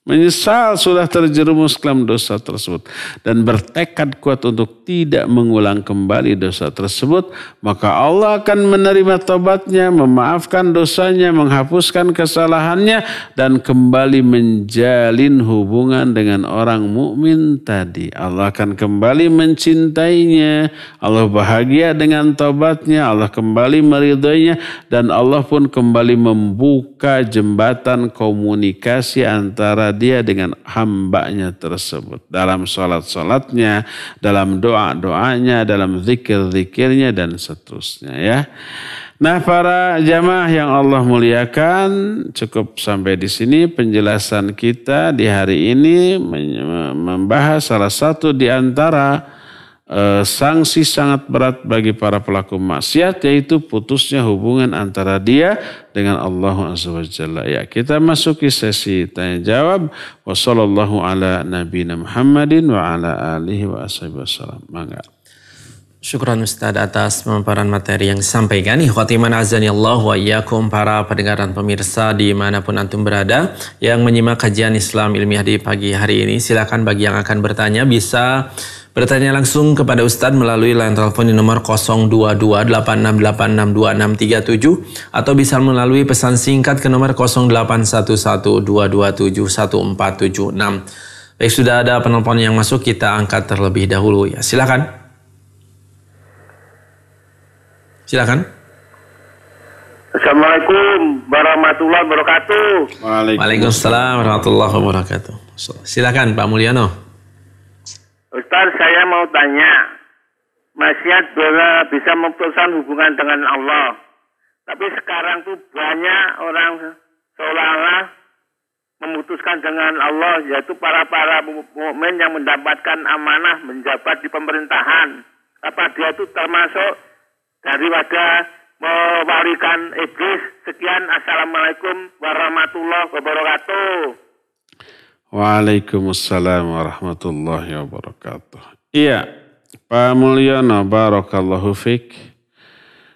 Menyesal sudah terjerumus ke dalam dosa tersebut. Dan bertekad kuat untuk tidak mengulang kembali dosa tersebut. Maka Allah akan menerima taubatnya, memaafkan dosanya, menghapuskan kesalahannya. Dan kembali menjalin hubungan dengan orang mukmin tadi. Allah akan kembali mencintainya. Allah bahagia dengan taubatnya. Allah kembali meridhoinya. Dan Allah pun kembali membuka jembatan komunikasi antara dia dengan hambanya tersebut. Dalam sholat-sholatnya, dalam doa-doanya, dalam zikir-zikirnya dan seterusnya ya. Nah para jamaah yang Allah muliakan, cukup sampai di sini penjelasan kita di hari ini membahas salah satu di antara sanksi sangat berat bagi para pelaku maksiat, yaitu putusnya hubungan antara dia dengan Allah Azza wa Jalla. Ya, kita masuki sesi tanya jawab. Wassallallahu ala nabiyina Muhammadin wa ala alihi wa ashabihi wasallam. Mangga. Syukran Ustaz atas pemaparan materi yang disampaikan. Khotiman azanillah wa iyyakum, para pendengar dan pemirsa dimanapun antum berada yang menyimak kajian Islam ilmiah di pagi hari ini. Silakan bagi yang akan bertanya bisa bertanya langsung kepada Ustadz melalui line telepon di nomor 02286862637 atau bisa melalui pesan singkat ke nomor 081122714776. Baik, sudah ada penelpon yang masuk, kita angkat terlebih dahulu ya. Silakan. Silakan. Assalamualaikum warahmatullahi wabarakatuh. Waalaikumsalam warahmatullahi wabarakatuh. Silakan Pak Mulyono. Ustaz, saya mau tanya, maksiat bisa memutuskan hubungan dengan Allah. Tapi sekarang tuh banyak orang seolah-olah memutuskan dengan Allah, yaitu para mukmin yang mendapatkan amanah menjabat di pemerintahan. Apa dia itu termasuk dari wadah mewalikan iblis? Sekian, assalamualaikum warahmatullahi wabarakatuh. Waalaikumsalam warahmatullahi wabarakatuh. Iya, Pak Mulyono, barakallahu fik.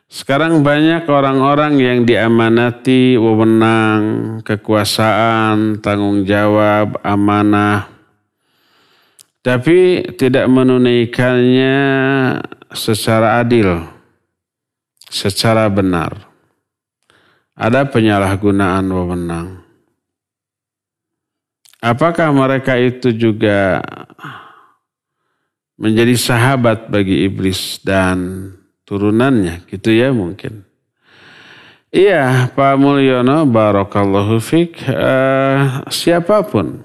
Sekarang banyak orang-orang yang diamanati wewenang, kekuasaan, tanggung jawab, amanah, tapi tidak menunaikannya secara adil, secara benar. Ada penyalahgunaan wewenang. Apakah mereka itu juga menjadi sahabat bagi iblis dan turunannya? Gitu ya mungkin. Iya Pak Mulyono, barakallahu fik. Siapapun.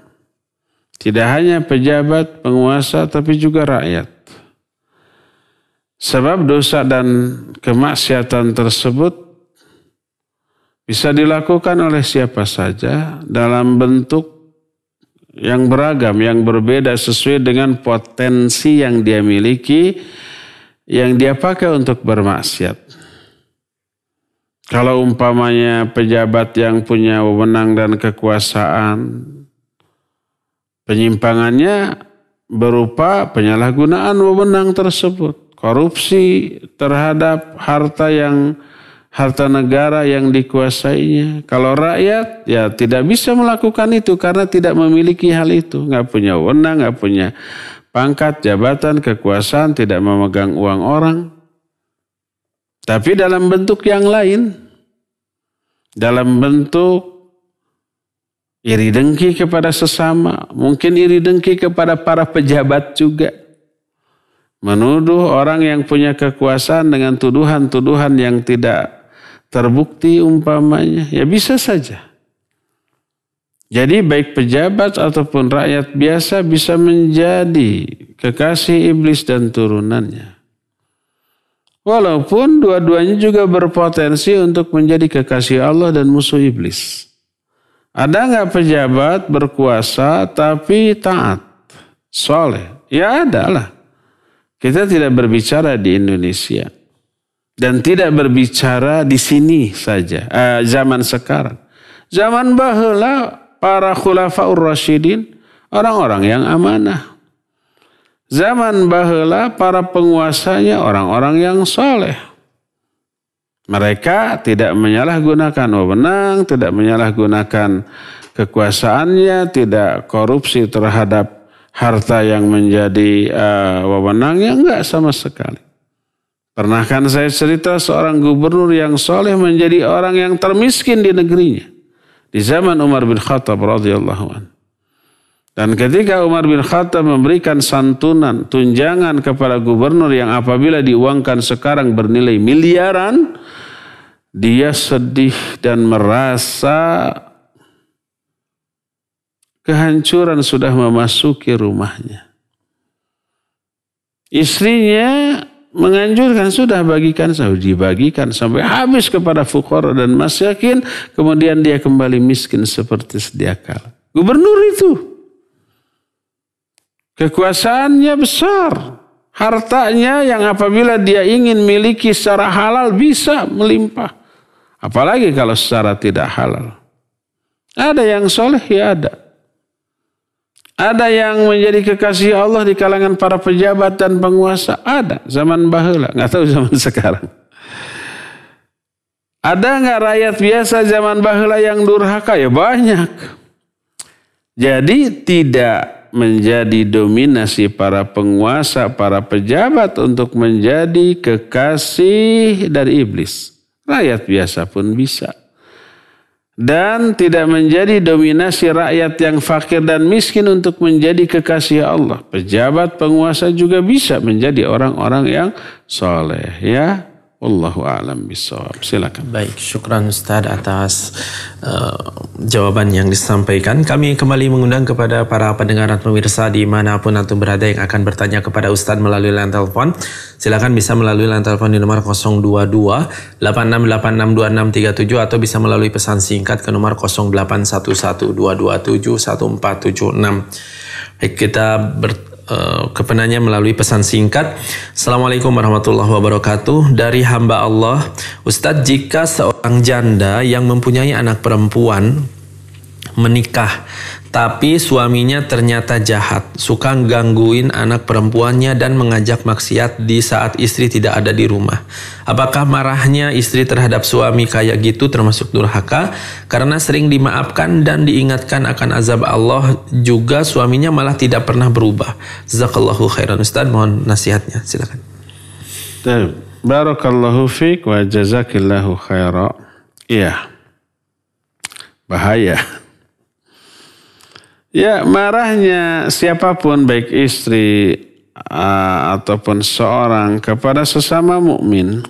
Tidak hanya pejabat, penguasa, tapi juga rakyat. Sebab dosa dan kemaksiatan tersebut bisa dilakukan oleh siapa saja dalam bentuk yang beragam, yang berbeda sesuai dengan potensi yang dia miliki, yang dia pakai untuk bermaksiat. Kalau umpamanya pejabat yang punya wewenang dan kekuasaan, Penyimpangannya berupa penyalahgunaan wewenang tersebut, korupsi terhadap harta negara yang dikuasainya. Kalau rakyat ya tidak bisa melakukan itu karena tidak memiliki hal itu, nggak punya wewenang, nggak punya pangkat, jabatan, kekuasaan, tidak memegang uang orang. Tapi dalam bentuk yang lain, dalam bentuk iri dengki kepada sesama, mungkin iri dengki kepada para pejabat juga. Menuduh orang yang punya kekuasaan dengan tuduhan-tuduhan yang tidak terbukti umpamanya, ya bisa saja. Jadi baik pejabat ataupun rakyat biasa bisa menjadi kekasih iblis dan turunannya. Walaupun dua-duanya juga berpotensi untuk menjadi kekasih Allah dan musuh iblis. Ada nggak pejabat berkuasa tapi taat, soleh? Ya ada lah. Kita tidak berbicara di Indonesia dan tidak berbicara di sini saja. Zaman sekarang, zaman baheula para khulafaur rasyidin orang-orang yang amanah. Zaman baheula para penguasanya orang-orang yang soleh. Mereka tidak menyalahgunakan wewenang, tidak menyalahgunakan kekuasaannya, tidak korupsi terhadap harta yang menjadi wewenangnya, enggak sama sekali. Pernah kan saya cerita seorang gubernur yang soleh menjadi orang yang termiskin di negerinya di zaman Umar bin Khattab radhiyallahu anhu. Dan ketika Umar bin Khattab memberikan santunan, tunjangan kepada gubernur yang apabila diuangkan sekarang bernilai miliaran, dia sedih dan merasa kehancuran sudah memasuki rumahnya. Istrinya menganjurkan sudah dibagikan sampai habis kepada fuqara dan masakin, kemudian dia kembali miskin seperti sedia kala. Gubernur itu kekuasaannya besar, hartanya yang apabila dia ingin miliki secara halal bisa melimpah. Apalagi kalau secara tidak halal. Ada yang soleh, ya ada. Ada yang menjadi kekasih Allah di kalangan para pejabat dan penguasa. Ada. Zaman baheula, nggak tahu zaman sekarang. Ada nggak rakyat biasa zaman baheula yang durhaka? Ya banyak. Jadi tidak menjadi dominasi para penguasa, para pejabat untuk menjadi kekasih dari iblis. Rakyat biasa pun bisa. Dan tidak menjadi dominasi rakyat yang fakir dan miskin untuk menjadi kekasih Allah. Pejabat, penguasa juga bisa menjadi orang-orang yang soleh. Ya, wallahu a'lam bishawab. Silakan. Baik, syukran Ustaz atas jawaban yang disampaikan. Kami kembali mengundang kepada para pendengar dan pemirsa dimanapun antum berada yang akan bertanya kepada Ustaz melalui line telepon. Silakan bisa melalui line telepon di nomor 022-8686-2637 atau bisa melalui pesan singkat ke nomor 0811-227-1476. Baik, kita ke penanya melalui pesan singkat. Assalamualaikum warahmatullahi wabarakatuh. Dari hamba Allah, Ustadz, jika seorang janda yang mempunyai anak perempuan menikah, tapi suaminya ternyata jahat, suka gangguin anak perempuannya dan mengajak maksiat di saat istri tidak ada di rumah. Apakah marahnya istri terhadap suami kayak gitu termasuk durhaka? Karena sering dimaafkan dan diingatkan akan azab Allah, juga suaminya malah tidak pernah berubah. Jazakallahu khairan. Ustaz, mohon nasihatnya. Silakan. Barakallahu fiik wa jazakillahu khairan. Iya. Bahaya. Ya, marahnya siapapun baik istri ataupun seorang kepada sesama mukmin,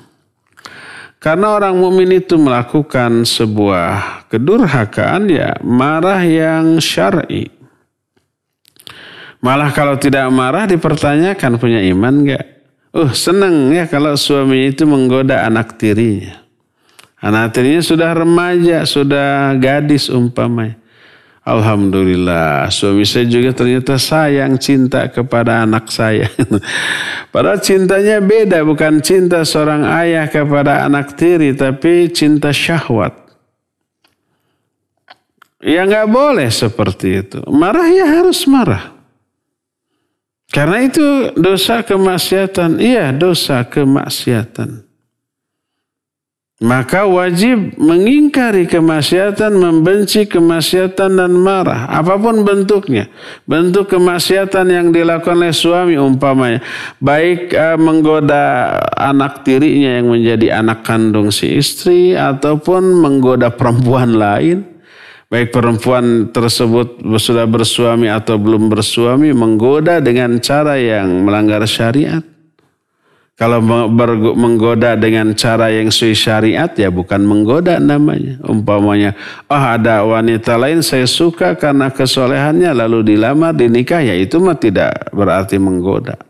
karena orang mukmin itu melakukan sebuah kedurhakaan, ya marah yang syar'i. Malah kalau tidak marah dipertanyakan punya iman enggak? Senang ya kalau suami itu menggoda anak tirinya. Anak tirinya sudah remaja, sudah gadis umpamanya. Alhamdulillah, suami saya juga ternyata sayang, cinta kepada anak saya. Padahal cintanya beda, bukan cinta seorang ayah kepada anak tiri, tapi cinta syahwat. Ya nggak boleh seperti itu. Marah ya harus marah. Karena itu dosa kemaksiatan. Iya, dosa kemaksiatan. Maka wajib mengingkari kemaksiatan, membenci kemaksiatan dan marah. Apapun bentuknya. Bentuk kemaksiatan yang dilakukan oleh suami umpamanya. Baik menggoda anak tirinya yang menjadi anak kandung si istri. Ataupun menggoda perempuan lain. Baik perempuan tersebut sudah bersuami atau belum bersuami. Menggoda dengan cara yang melanggar syariat. Kalau menggoda dengan cara yang sesuai syariat ya bukan menggoda namanya. Umpamanya, ada wanita lain saya suka karena kesolehannya lalu dilamar, dinikah, ya itu mah tidak berarti menggoda.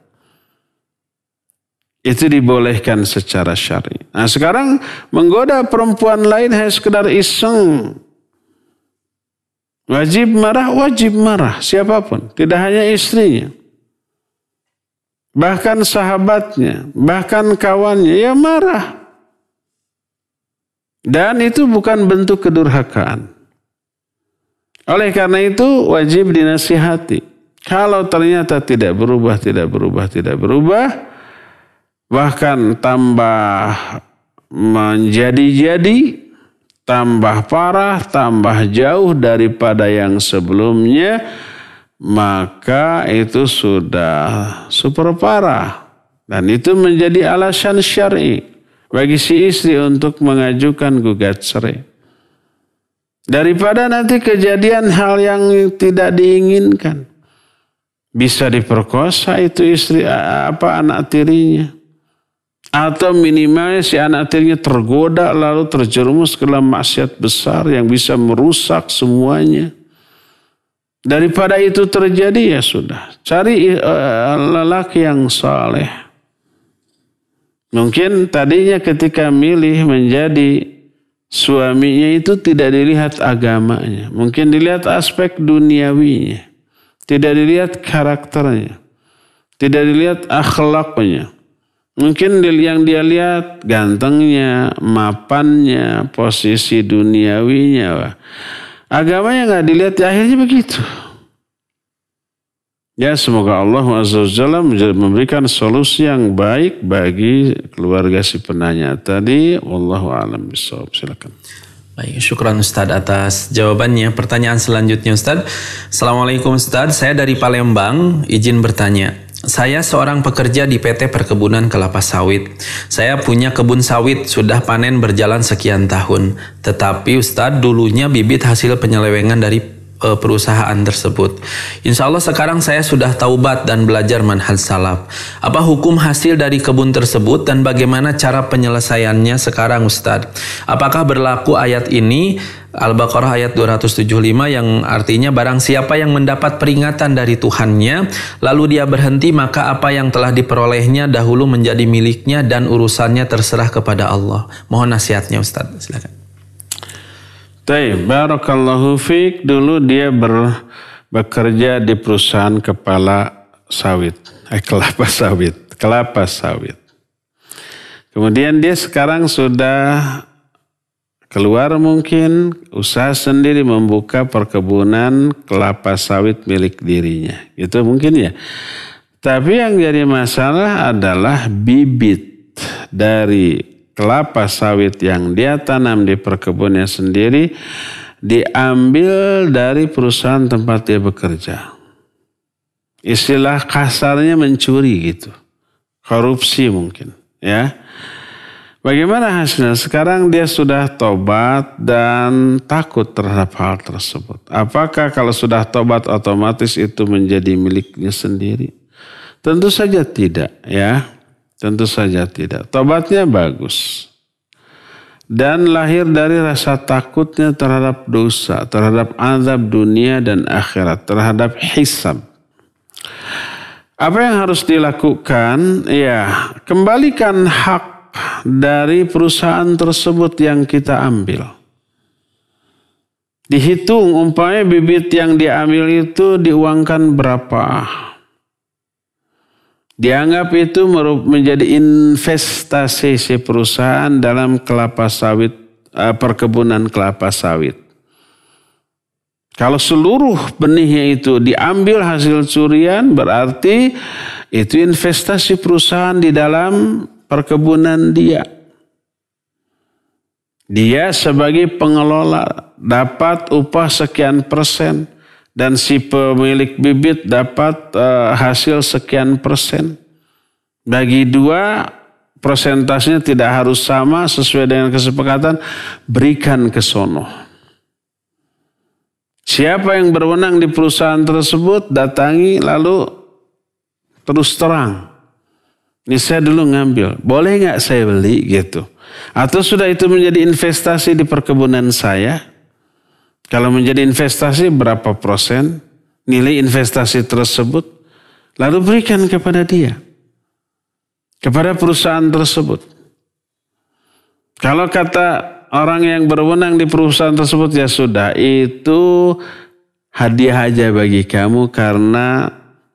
Itu dibolehkan secara syar'i. Nah sekarang menggoda perempuan lain hanya sekedar iseng. Wajib marah siapapun. Tidak hanya istrinya. Bahkan sahabatnya, bahkan kawannya, ya marah. Dan itu bukan bentuk kedurhakaan. Oleh karena itu wajib dinasihati. Kalau ternyata tidak berubah, bahkan tambah menjadi-jadi, tambah parah, tambah jauh daripada yang sebelumnya, maka itu sudah super parah. Dan itu menjadi alasan syar'i bagi si istri untuk mengajukan gugat cerai. Daripada nanti kejadian hal yang tidak diinginkan. Bisa diperkosa itu istri anak tirinya. Atau minimalnya si anak tirinya tergoda lalu terjerumus ke dalam maksiat besar yang bisa merusak semuanya. Daripada itu terjadi ya sudah. Cari lelaki yang saleh. Mungkin tadinya ketika milih menjadi suaminya itu tidak dilihat agamanya. Mungkin dilihat aspek duniawinya. Tidak dilihat karakternya. Tidak dilihat akhlaknya. Mungkin yang dia lihat gantengnya, mapannya, posisi duniawinya. Agamanya nggak dilihat, akhirnya begitu. Ya semoga Allah Azza wa Jalla memberikan solusi yang baik bagi keluarga si penanya tadi. Wallahu a'lam bishawab. Silakan. Baik, syukran Ustadz atas jawabannya. Pertanyaan selanjutnya Ustadz. Assalamualaikum Ustadz, saya dari Palembang, izin bertanya. Saya seorang pekerja di PT Perkebunan Kelapa Sawit. Saya punya kebun sawit, sudah panen berjalan sekian tahun. Tetapi Ustadz, dulunya bibit hasil penyelewengan dari perusahaan tersebut. Insya Allah sekarang saya sudah taubat dan belajar manhaj salaf. Apa hukum hasil dari kebun tersebut dan bagaimana cara penyelesaiannya sekarang Ustadz? Apakah berlaku ayat ini Al-Baqarah ayat 275 yang artinya barang siapa yang mendapat peringatan dari Tuhannya lalu dia berhenti, maka apa yang telah diperolehnya dahulu menjadi miliknya dan urusannya terserah kepada Allah. Mohon nasihatnya Ustadz, silakan. Baik, barakallahu fiik. Dulu dia bekerja di perusahaan kelapa sawit. Kemudian dia sekarang sudah keluar mungkin usaha sendiri membuka perkebunan kelapa sawit milik dirinya. Itu mungkin ya. Tapi yang jadi masalah adalah bibit dari kelapa sawit yang dia tanam di perkebunnya sendiri diambil dari perusahaan tempat dia bekerja. Istilah kasarnya mencuri gitu. Korupsi mungkin ya. Bagaimana hasilnya? Sekarang dia sudah tobat dan takut terhadap hal tersebut. Apakah kalau sudah tobat otomatis itu menjadi miliknya sendiri? Tentu saja tidak ya. Tentu saja tidak. Tobatnya bagus. Dan lahir dari rasa takutnya terhadap dosa, terhadap azab dunia dan akhirat, terhadap hisab. Apa yang harus dilakukan? Ya, kembalikan hak dari perusahaan tersebut yang kita ambil. Dihitung umpamanya bibit yang diambil itu diuangkan berapa. Dianggap itu menjadi investasi si perusahaan dalam kelapa sawit, perkebunan kelapa sawit. Kalau seluruh benihnya itu diambil hasil curian, berarti itu investasi perusahaan di dalam perkebunan dia. Dia sebagai pengelola dapat upah sekian persen dan si pemilik bibit dapat hasil sekian persen. Bagi dua, persentasenya tidak harus sama sesuai dengan kesepakatan, berikan ke sono. Siapa yang berwenang di perusahaan tersebut, datangi lalu terus terang. Ini saya dulu ngambil, boleh nggak saya beli gitu. Atau sudah itu menjadi investasi di perkebunan saya. Kalau menjadi investasi berapa persen nilai investasi tersebut. Lalu berikan kepada dia. Kepada perusahaan tersebut. Kalau kata orang yang berwenang di perusahaan tersebut, ya sudah itu hadiah aja bagi kamu karena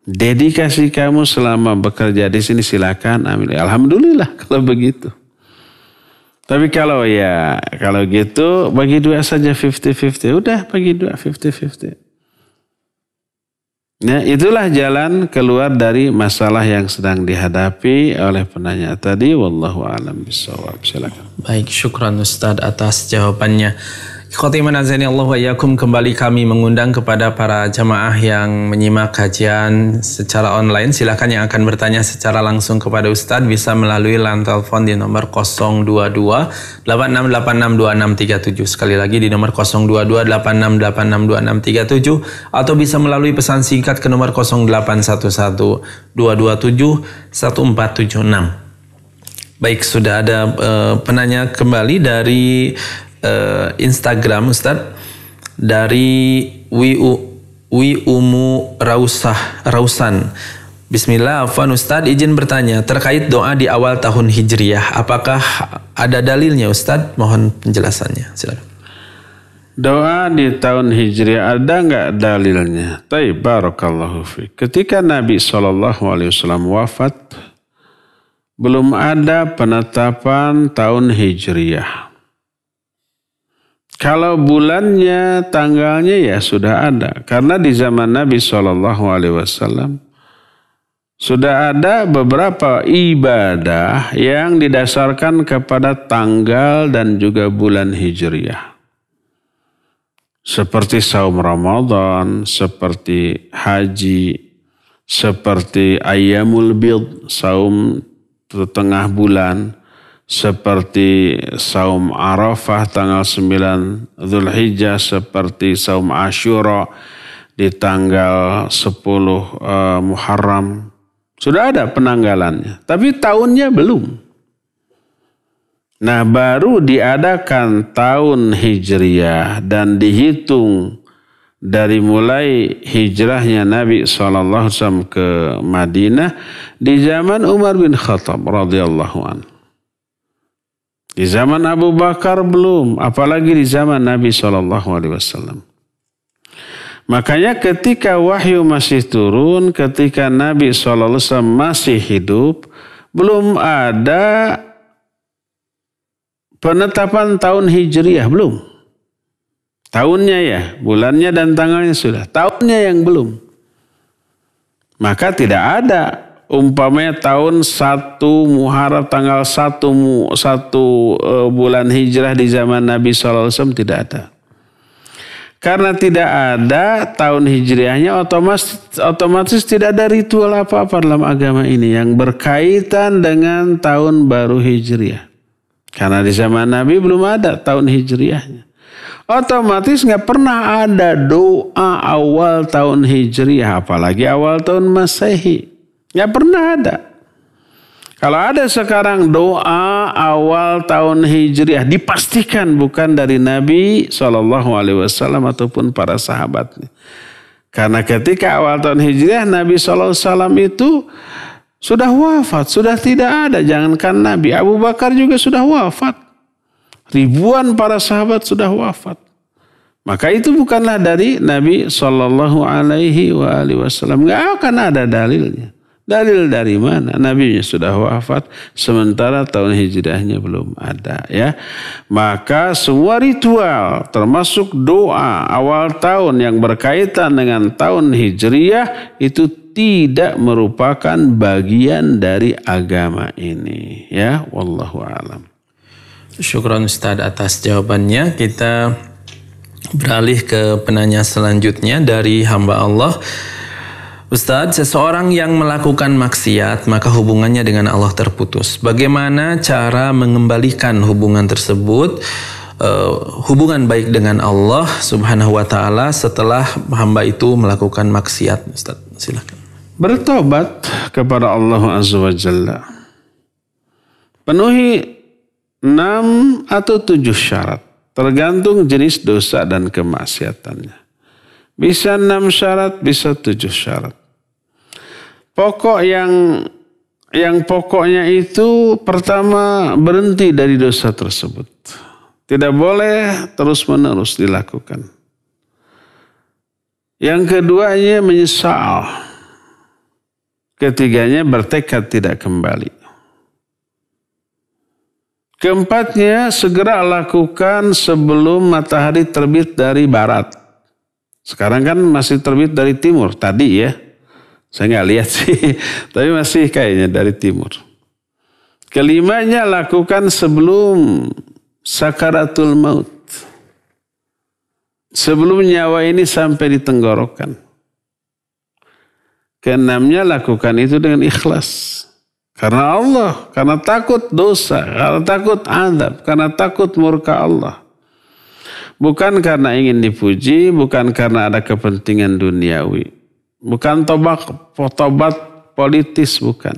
dedikasi kamu selama bekerja di sini, silakan ambil. Alhamdulillah kalau begitu. Tapi kalau gitu bagi dua saja 50-50. Udah bagi dua 50-50. Ya, itulah jalan keluar dari masalah yang sedang dihadapi oleh penanya tadi. Wallahu a'lam bishawab. Silakan. Baik, syukran Ustadz atas jawabannya. Khotiman azani Allah wa iyyakum, kembali kami mengundang kepada para jamaah yang menyimak kajian secara online. Silakan yang akan bertanya secara langsung kepada Ustadz bisa melalui line telepon di nomor 022 86862637. Sekali lagi di nomor 022 86862637 atau bisa melalui pesan singkat ke nomor 0811 227 1476. Baik, sudah ada penanya kembali dari Instagram Ustadz, dari Umu Rausan. Bismillah, afwan Ustadz, izin bertanya terkait doa di awal tahun Hijriah, apakah ada dalilnya Ustadz? Mohon penjelasannya, silakan. Doa di tahun Hijriah ada nggak dalilnya? Taib, barakallahu fiik. Ketika Nabi SAW wafat, belum ada penetapan tahun Hijriah. Kalau bulannya, tanggalnya ya sudah ada. Karena di zaman Nabi SAW sudah ada beberapa ibadah yang didasarkan kepada tanggal dan juga bulan Hijriah. Seperti saum Ramadan, seperti haji, seperti Ayyamul Bid, saum tengah bulan, seperti saum Arafah tanggal 9 Dzulhijjah, seperti saum Asyura di tanggal 10 Muharram. Sudah ada penanggalannya, tapi tahunnya belum. Nah, baru diadakan tahun Hijriah dan dihitung dari mulai hijrahnya Nabi SAW ke Madinah di zaman Umar bin Khattab radhiyallahu anhu. Di zaman Abu Bakar belum, apalagi di zaman Nabi SAW. Makanya ketika wahyu masih turun, ketika Nabi SAW masih hidup, belum ada penetapan tahun Hijriah, belum. Tahunnya ya, bulannya dan tanggalnya sudah. Tahunnya yang belum. Maka tidak ada umpamanya tahun 1 Muharram tanggal 1 bulan Hijrah di zaman Nabi SAW, tidak ada. Karena tidak ada tahun Hijriahnya, otomatis tidak ada ritual apa-apa dalam agama ini yang berkaitan dengan tahun baru Hijriah. Karena di zaman Nabi belum ada tahun Hijriahnya. Otomatis nggak pernah ada doa awal tahun Hijriah, apalagi awal tahun Masehi. Nggak pernah ada. Kalau ada sekarang doa awal tahun Hijriah, dipastikan bukan dari Nabi SAW ataupun para sahabatnya. Karena ketika awal tahun Hijriah, Nabi SAW itu sudah wafat, sudah tidak ada. Jangankan Nabi, Abu Bakar juga sudah wafat. Ribuan para sahabat sudah wafat. Maka itu bukanlah dari Nabi SAW. Nggak akan ada dalilnya. Dalil dari mana? Nabinya sudah wafat sementara tahun hijriahnya belum ada ya. Maka semua ritual termasuk doa awal tahun yang berkaitan dengan tahun hijriah itu tidak merupakan bagian dari agama ini ya. Wallahu a'lam. Syukran Ustaz atas jawabannya. Kita beralih ke penanya selanjutnya dari hamba Allah. Ustaz, seseorang yang melakukan maksiat maka hubungannya dengan Allah terputus. Bagaimana cara mengembalikan hubungan tersebut, hubungan baik dengan Allah Subhanahu wa taala setelah hamba itu melakukan maksiat? Ustaz, silakan. Bertobat kepada Allah Azza wa Jalla. Penuhi 6 atau 7 syarat, tergantung jenis dosa dan kemaksiatannya. Bisa 6 syarat, bisa 7 syarat. Pokok yang pokoknya itu pertama berhenti dari dosa tersebut. Tidak boleh terus-menerus dilakukan. Yang keduanya menyesal. Ketiganya bertekad tidak kembali. Keempatnya segera lakukan sebelum matahari terbit dari barat. Sekarang kan masih terbit dari timur tadi ya. Saya nggak lihat sih, tapi masih kayaknya dari timur. Kelimanya lakukan sebelum sakaratul maut. Sebelum nyawa ini sampai di tenggorokan. Keenamnya lakukan itu dengan ikhlas. Karena Allah, karena takut dosa, karena takut azab, karena takut murka Allah. Bukan karena ingin dipuji, bukan karena ada kepentingan duniawi. Bukan tobat politis, bukan.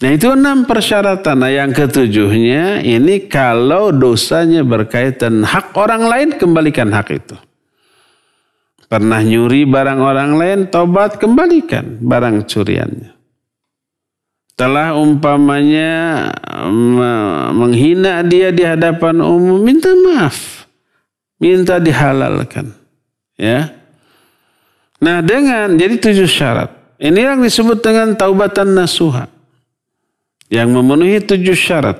Nah itu 6 persyaratan. Nah yang ketujuhnya ini kalau dosanya berkaitan hak orang lain, kembalikan hak itu. Pernah nyuri barang orang lain, tobat kembalikan barang curiannya. Telah umpamanya menghina dia di hadapan umum, minta maaf, minta dihalalkan, ya. Nah jadi 7 syarat. Ini yang disebut dengan taubatan nasuha, yang memenuhi 7 syarat.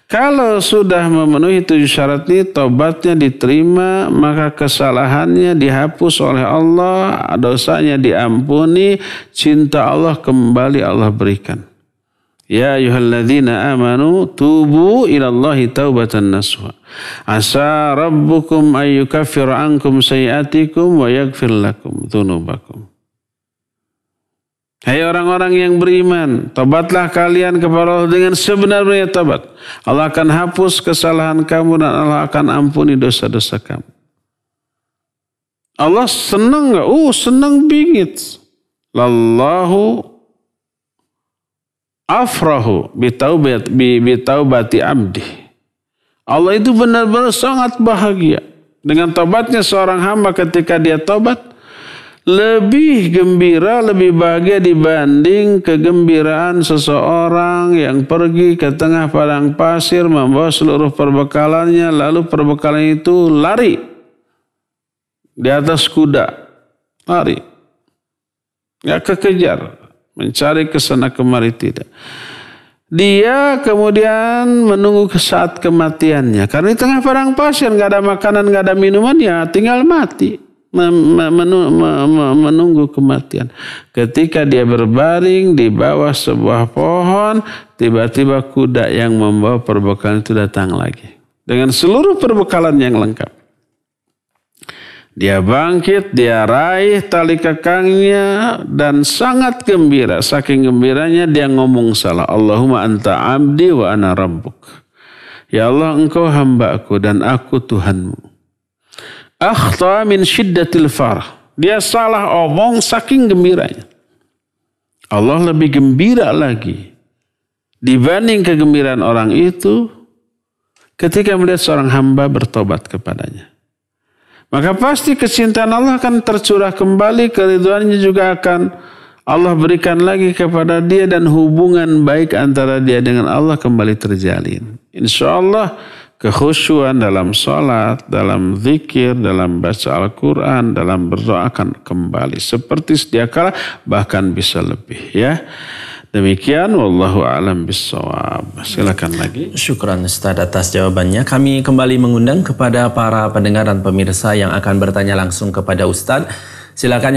Kalau sudah memenuhi 7 syarat ini, taubatnya diterima, maka kesalahannya dihapus oleh Allah, dosanya diampuni, cinta Allah kembali Allah berikan. Ya ayyuhalladzina amanu tubu ilallahi taubatan nasuha. Asa rabbukum ayyukaffira ankum sayiatikum wa yaghfir lakum dzunubakum. Hai orang-orang yang beriman, tobatlah kalian kepada Allah dengan sebenar-benarnya tobat. Allah akan hapus kesalahan kamu dan Allah akan ampuni dosa-dosa kamu. Allah senang enggak? Senang bingit. Lallahu afrahu bitaubati abdi. Allah itu benar-benar sangat bahagia dengan tobatnya seorang hamba. Ketika dia tobat, lebih gembira, lebih bahagia dibanding kegembiraan seseorang yang pergi ke tengah padang pasir membawa seluruh perbekalannya, lalu perbekalan itu lari di atas kuda, lari, nggak kekejar, mencari kesana kemari, tidak. Dia kemudian menunggu saat kematiannya, karena di tengah padang pasir nggak ada makanan, nggak ada minuman, ya tinggal mati. Menunggu kematian. Ketika dia berbaring di bawah sebuah pohon, tiba-tiba kuda yang membawa perbekalan itu datang lagi dengan seluruh perbekalan yang lengkap. Dia bangkit, dia raih tali kekangnya dan sangat gembira. Saking gembiranya dia ngomong salah. Allahumma anta abdi wa ana rabbuk. Ya Allah, engkau hambaku dan aku Tuhanmu. Akhta min syiddatil farah. Dia salah omong saking gembiranya. Allah lebih gembira lagi dibanding kegembiraan orang itu ketika melihat seorang hamba bertobat kepadanya. Maka pasti kecintaan Allah akan tercurah kembali, keridhaannya juga akan Allah berikan lagi kepada dia, dan hubungan baik antara dia dengan Allah kembali terjalin. Insya Allah kekhusyuan dalam sholat, dalam zikir, dalam baca Al-Quran, dalam berdoa akan kembali seperti sedia kala, bahkan bisa lebih ya. Demikian, wallahu a'lam bissawab. Silakan lagi. Syukran Ustaz atas jawabannya. Kami kembali mengundang kepada para pendengar dan pemirsa yang akan bertanya langsung kepada Ustaz. Silakan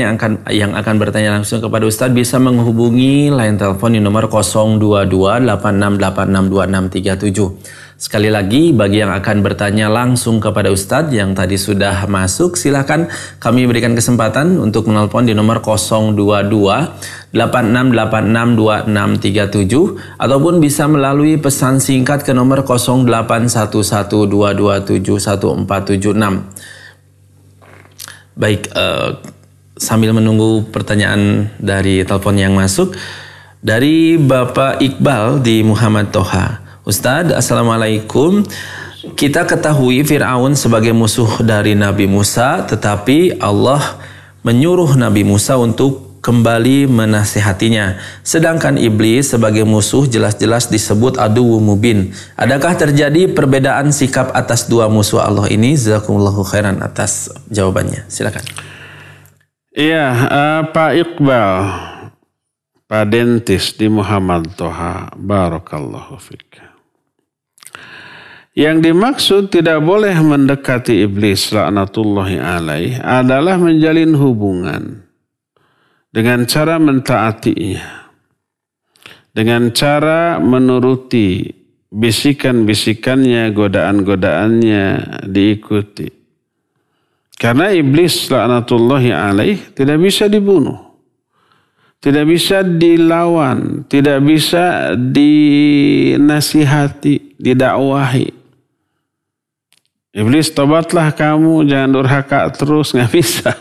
yang akan bertanya langsung kepada Ustaz bisa menghubungi line telepon di nomor 02286862637. Sekali lagi, bagi yang akan bertanya langsung kepada Ustadz yang tadi sudah masuk, silakan kami berikan kesempatan untuk menelpon di nomor 02286862637 ataupun bisa melalui pesan singkat ke nomor 0811227146. Baik, sambil menunggu pertanyaan dari telepon yang masuk, dari Bapak Iqbal di Muhammad Toha. Ustadz, Assalamualaikum. Kita ketahui Fir'aun sebagai musuh dari Nabi Musa, tetapi Allah menyuruh Nabi Musa untuk kembali menasihatinya. Sedangkan iblis sebagai musuh jelas-jelas disebut aduwwu mubin. Adakah terjadi perbedaan sikap atas dua musuh Allah ini? Jazakumullahu khairan atas jawabannya. Silakan. Iya, Pak Iqbal, Pak Dentis di Muhammad Toha. Barakallahu fiik. Yang dimaksud tidak boleh mendekati iblis laknatullahi alaih adalah menjalin hubungan dengan cara mentaatinya, dengan cara menuruti bisikan-bisikannya, godaan-godaannya diikuti. Karena iblis laknatullahi alaih tidak bisa dibunuh, tidak bisa dilawan, tidak bisa dinasihati, didakwahi. Iblis, tobatlah kamu, jangan durhaka terus, nggak bisa.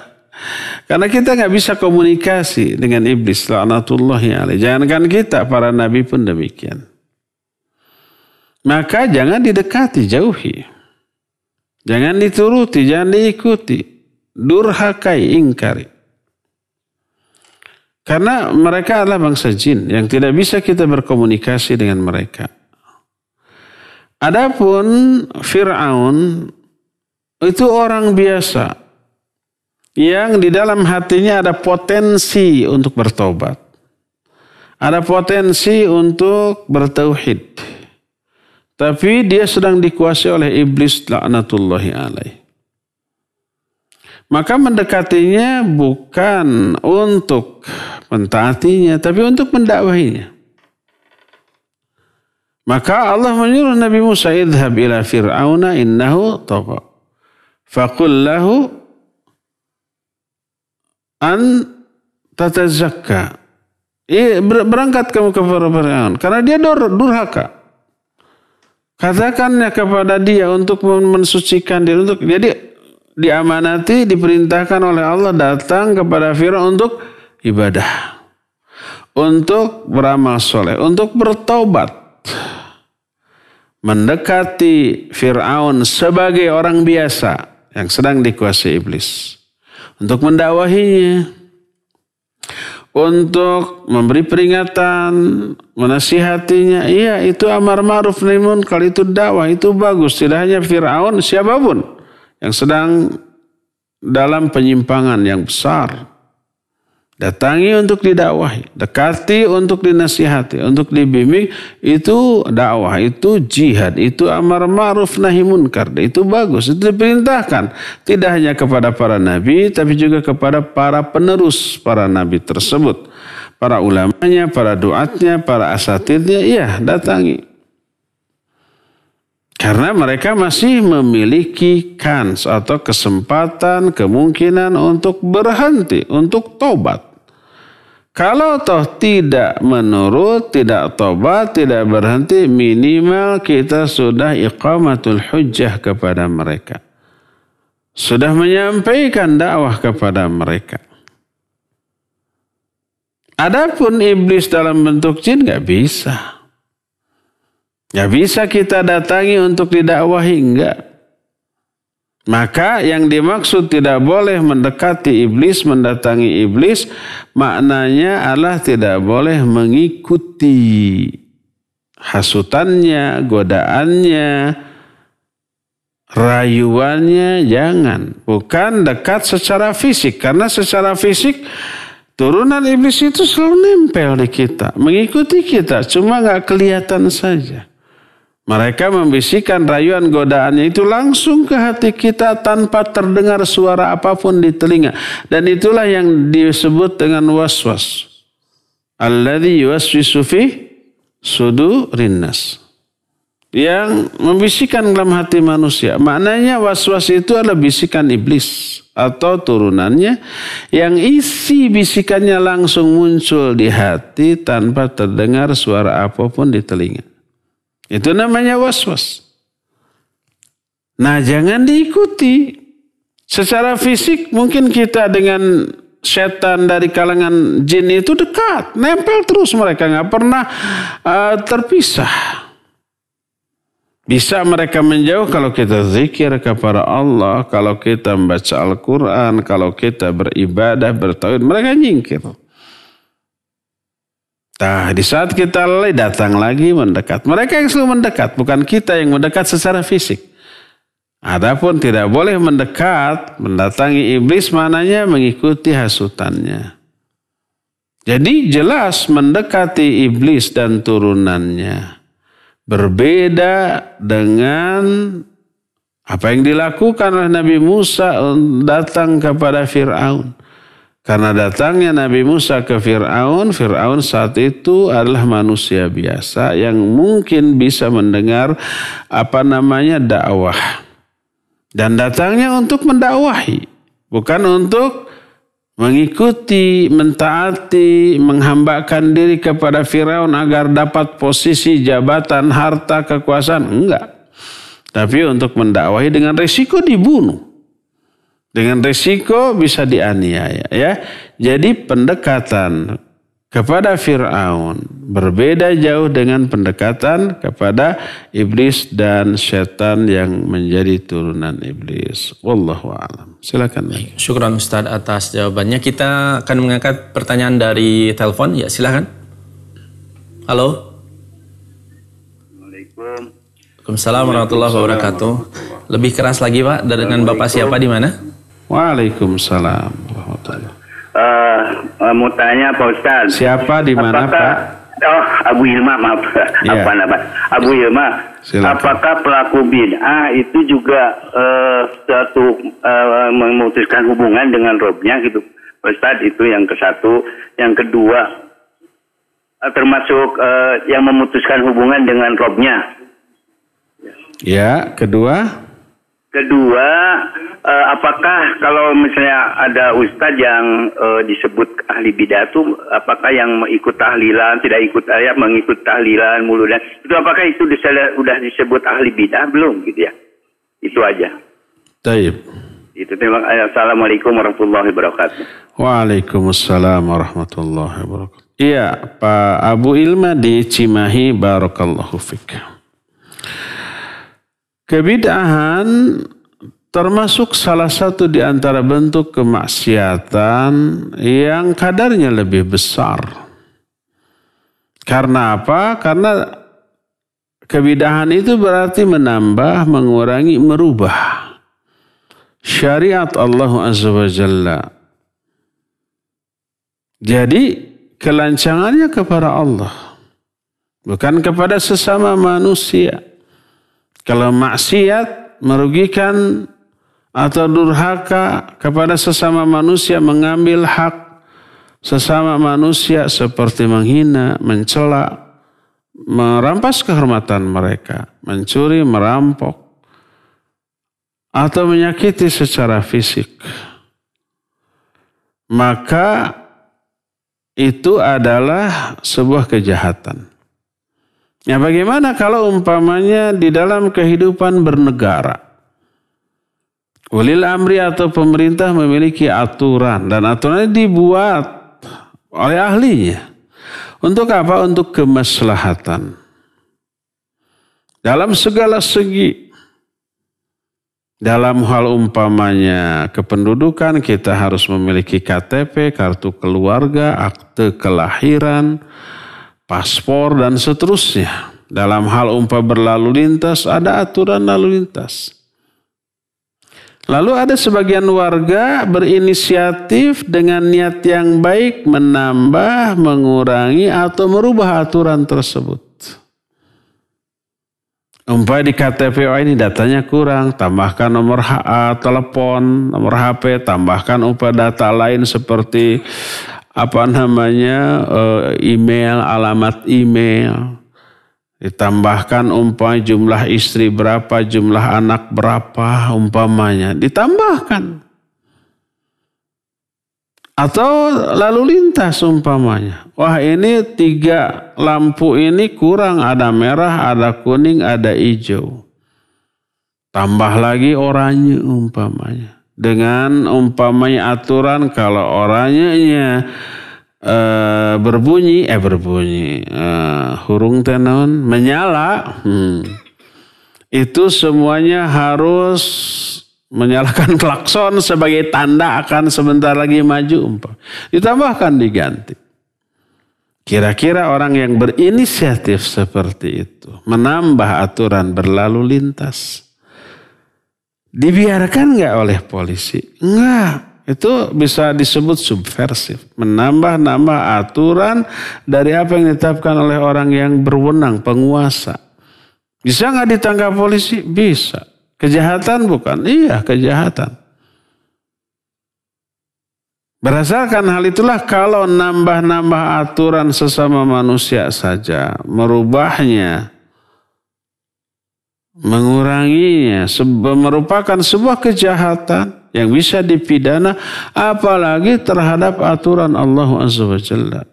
Karena kita nggak bisa komunikasi dengan iblis laknatullahi alaih. Jangankan kita, para nabi pun demikian. Maka jangan didekati, jauhi. Jangan dituruti, jangan diikuti. Durhakai, ingkari. Karena mereka adalah bangsa jin yang tidak bisa kita berkomunikasi dengan mereka. Adapun Fir'aun itu orang biasa yang di dalam hatinya ada potensi untuk bertobat. Ada potensi untuk bertauhid. Tapi dia sedang dikuasai oleh iblis laknatullahi alaih. Maka mendekatinya bukan untuk mentaatinya, tapi untuk mendakwahinya. Maka Allah menyuruh Nabi Musa, idhab ila fir'auna innahu tagha. Faqul lahu an tatazakka. Berangkat kamu ke Fir'aun karena dia durhaka. Katakannya kepada dia untuk mensucikan diri, untuk jadi diamanati, diperintahkan oleh Allah datang kepada Fir'aun untuk ibadah, untuk beramal soleh, untuk bertaubat. Mendekati Fir'aun sebagai orang biasa yang sedang dikuasai iblis. Untuk mendakwahinya. Untuk memberi peringatan, menasihatinya. Iya, itu amar ma'ruf nahi munkar, itu dakwah, itu bagus. Tidak hanya Fir'aun, siapapun yang sedang dalam penyimpangan yang besar. Datangi untuk didakwahi, dekati untuk dinasihati, untuk dibimbing, itu dakwah, itu jihad, itu amar ma'ruf nahi munkar, itu bagus, itu diperintahkan. Tidak hanya kepada para nabi, tapi juga kepada para penerus para nabi tersebut. Para ulamanya, para duatnya, para asatidnya, iya datangi. Karena mereka masih memiliki kans atau kesempatan, kemungkinan untuk berhenti, untuk tobat. Kalau toh tidak menurut, tidak tobat, tidak berhenti, minimal kita sudah iqamatul hujjah kepada mereka. Sudah menyampaikan dakwah kepada mereka. Adapun iblis dalam bentuk jin nggak bisa. Nggak bisa kita datangi untuk didakwahi, enggak. Maka yang dimaksud tidak boleh mendekati iblis, mendatangi iblis, maknanya adalah tidak boleh mengikuti hasutannya, godaannya, rayuannya jangan. Bukan dekat secara fisik. Karena secara fisik turunan iblis itu selalu nempel di kita. Mengikuti kita. Cuma gak kelihatan saja. Mereka membisikkan rayuan godaannya itu langsung ke hati kita tanpa terdengar suara apapun di telinga. Dan itulah yang disebut dengan waswas. Alladzi yuwaswisu fi sudurin nas. Yang membisikkan dalam hati manusia. Maknanya waswas itu adalah bisikan iblis atau turunannya yang isi bisikannya langsung muncul di hati tanpa terdengar suara apapun di telinga. Itu namanya waswas. Nah, jangan diikuti. Secara fisik mungkin kita dengan setan dari kalangan jin itu dekat, nempel terus, mereka nggak pernah terpisah. Bisa mereka menjauh kalau kita zikir kepada Allah, kalau kita membaca Al-Quran, kalau kita beribadah, bertauhid, mereka nyingkir. Nah, di saat kita lalai datang lagi mendekat. Mereka yang selalu mendekat, bukan kita yang mendekat secara fisik. Adapun tidak boleh mendekat, mendatangi iblis maknanya mengikuti hasutannya. Jadi jelas mendekati iblis dan turunannya berbeda dengan apa yang dilakukan oleh Nabi Musa datang kepada Fir'aun. Karena datangnya Nabi Musa ke Fir'aun, Fir'aun saat itu adalah manusia biasa yang mungkin bisa mendengar dakwah. Dan datangnya untuk mendakwahi, bukan untuk mengikuti, mentaati, menghambakan diri kepada Fir'aun agar dapat posisi, jabatan, harta, kekuasaan. Enggak. Tapi untuk mendakwahi dengan risiko dibunuh. Dengan risiko bisa dianiaya, ya. Jadi pendekatan kepada Fir'aun berbeda jauh dengan pendekatan kepada iblis dan setan yang menjadi turunan iblis. Wallahu a'lam. Silakan. Syukran Ustaz atas jawabannya. Kita akan mengangkat pertanyaan dari telepon. Ya, silakan. Halo. Assalamualaikum. Waalaikumsalam warahmatullahi wabarakatuh. Lebih keras lagi, Pak. Dengan Bapak siapa di mana? Waalaikumsalam. Mau tanya Pak Ustaz. Siapa di mana, Pak? Oh, Abu Hilma, maaf. Ya. Abu Hilma. Silakan. Apakah pelaku bid'ah itu juga suatu memutuskan hubungan dengan Robnya gitu? Pak Ustaz, itu yang ke satu. Yang kedua, termasuk yang memutuskan hubungan dengan Robnya. Ya, kedua, apakah kalau misalnya ada ustadz yang disebut ahli bidah itu, apakah yang ikut tahlilan, tidak ikut ayat, mengikut tahlilan mulu dan itu, apakah itu sudah disebut ahli bidah belum gitu ya? Itu aja. Taib. Itu, terima kasih. Assalamualaikum warahmatullahi wabarakatuh. Waalaikumsalam warahmatullahi wabarakatuh. Iya, Pak Abu Ilma di Cimahi, barakallahu fik. Kebid'ahan termasuk salah satu di antara bentuk kemaksiatan yang kadarnya lebih besar. Karena apa? Karena kebid'ahan itu berarti menambah, mengurangi, merubah syariat Allah Azza wa Jalla. Jadi kelancangannya kepada Allah, bukan kepada sesama manusia. Kalau maksiat merugikan atau durhaka kepada sesama manusia, mengambil hak sesama manusia seperti menghina, mencela, merampas kehormatan mereka, mencuri, merampok, atau menyakiti secara fisik, maka itu adalah sebuah kejahatan. Ya, bagaimana kalau umpamanya di dalam kehidupan bernegara, ulil amri atau pemerintah memiliki aturan dan aturannya dibuat oleh ahlinya. Untuk apa? Untuk kemaslahatan. Dalam segala segi. Dalam hal umpamanya kependudukan, kita harus memiliki KTP, kartu keluarga, akte kelahiran, paspor dan seterusnya. Dalam hal berlalu lintas, ada aturan lalu lintas. Lalu ada sebagian warga berinisiatif dengan niat yang baik menambah, mengurangi atau merubah aturan tersebut. Umpamanya di KTP ini datanya kurang, tambahkan nomor telepon, nomor HP, tambahkan data lain seperti email, alamat email. Ditambahkan jumlah istri berapa, jumlah anak berapa umpamanya. Ditambahkan. Atau lalu lintas umpamanya. Wah ini 3 lampu ini kurang. Ada merah, ada kuning, ada hijau. Tambah lagi oranye umpamanya. Dengan umpamanya aturan kalau oranyenya berbunyi hurung tenon menyala, itu semuanya harus menyalakan klakson sebagai tanda akan sebentar lagi maju. Ditambahkan, diganti. Kira-kira orang yang berinisiatif seperti itu menambah aturan berlalu lintas, dibiarkan nggak oleh polisi? Enggak. Itu bisa disebut subversif. Menambah-nambah aturan dari apa yang ditetapkan oleh orang yang berwenang, penguasa. Bisa nggak ditangkap polisi? Bisa. Kejahatan bukan? Iya, kejahatan. Berdasarkan hal itulah kalau nambah-nambah aturan sesama manusia saja, merubahnya, menguranginya, merupakan sebuah kejahatan yang bisa dipidana, apalagi terhadap aturan Allah Azza wa Jalla.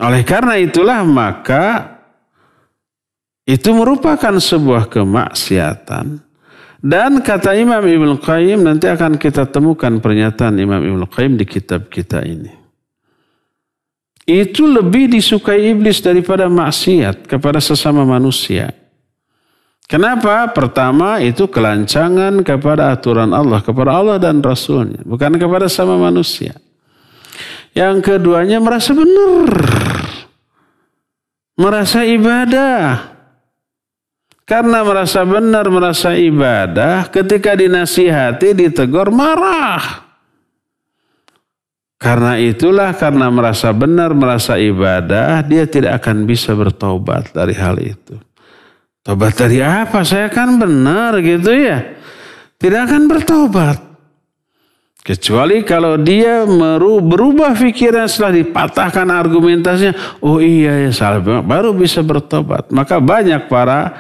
Oleh karena itulah maka itu merupakan sebuah kemaksiatan. Dan kata Imam Ibnu Qayyim, nanti akan kita temukan pernyataan Imam Ibnu Qayyim di kitab kita ini. Itu lebih disukai iblis daripada maksiat kepada sesama manusia. Kenapa? Pertama itu kelancangan kepada aturan Allah, kepada Allah dan Rasulnya, bukan kepada sama manusia. Yang keduanya merasa benar, merasa ibadah. Karena merasa benar, merasa ibadah, ketika dinasihati, ditegur, marah. Karena itulah, karena merasa benar, merasa ibadah, dia tidak akan bisa bertobat dari hal itu. Tobat dari apa? Saya kan benar gitu ya. Tidak akan bertobat. Kecuali kalau dia berubah pikiran setelah dipatahkan argumentasinya. Oh iya ya salah, baru bisa bertobat. Maka banyak para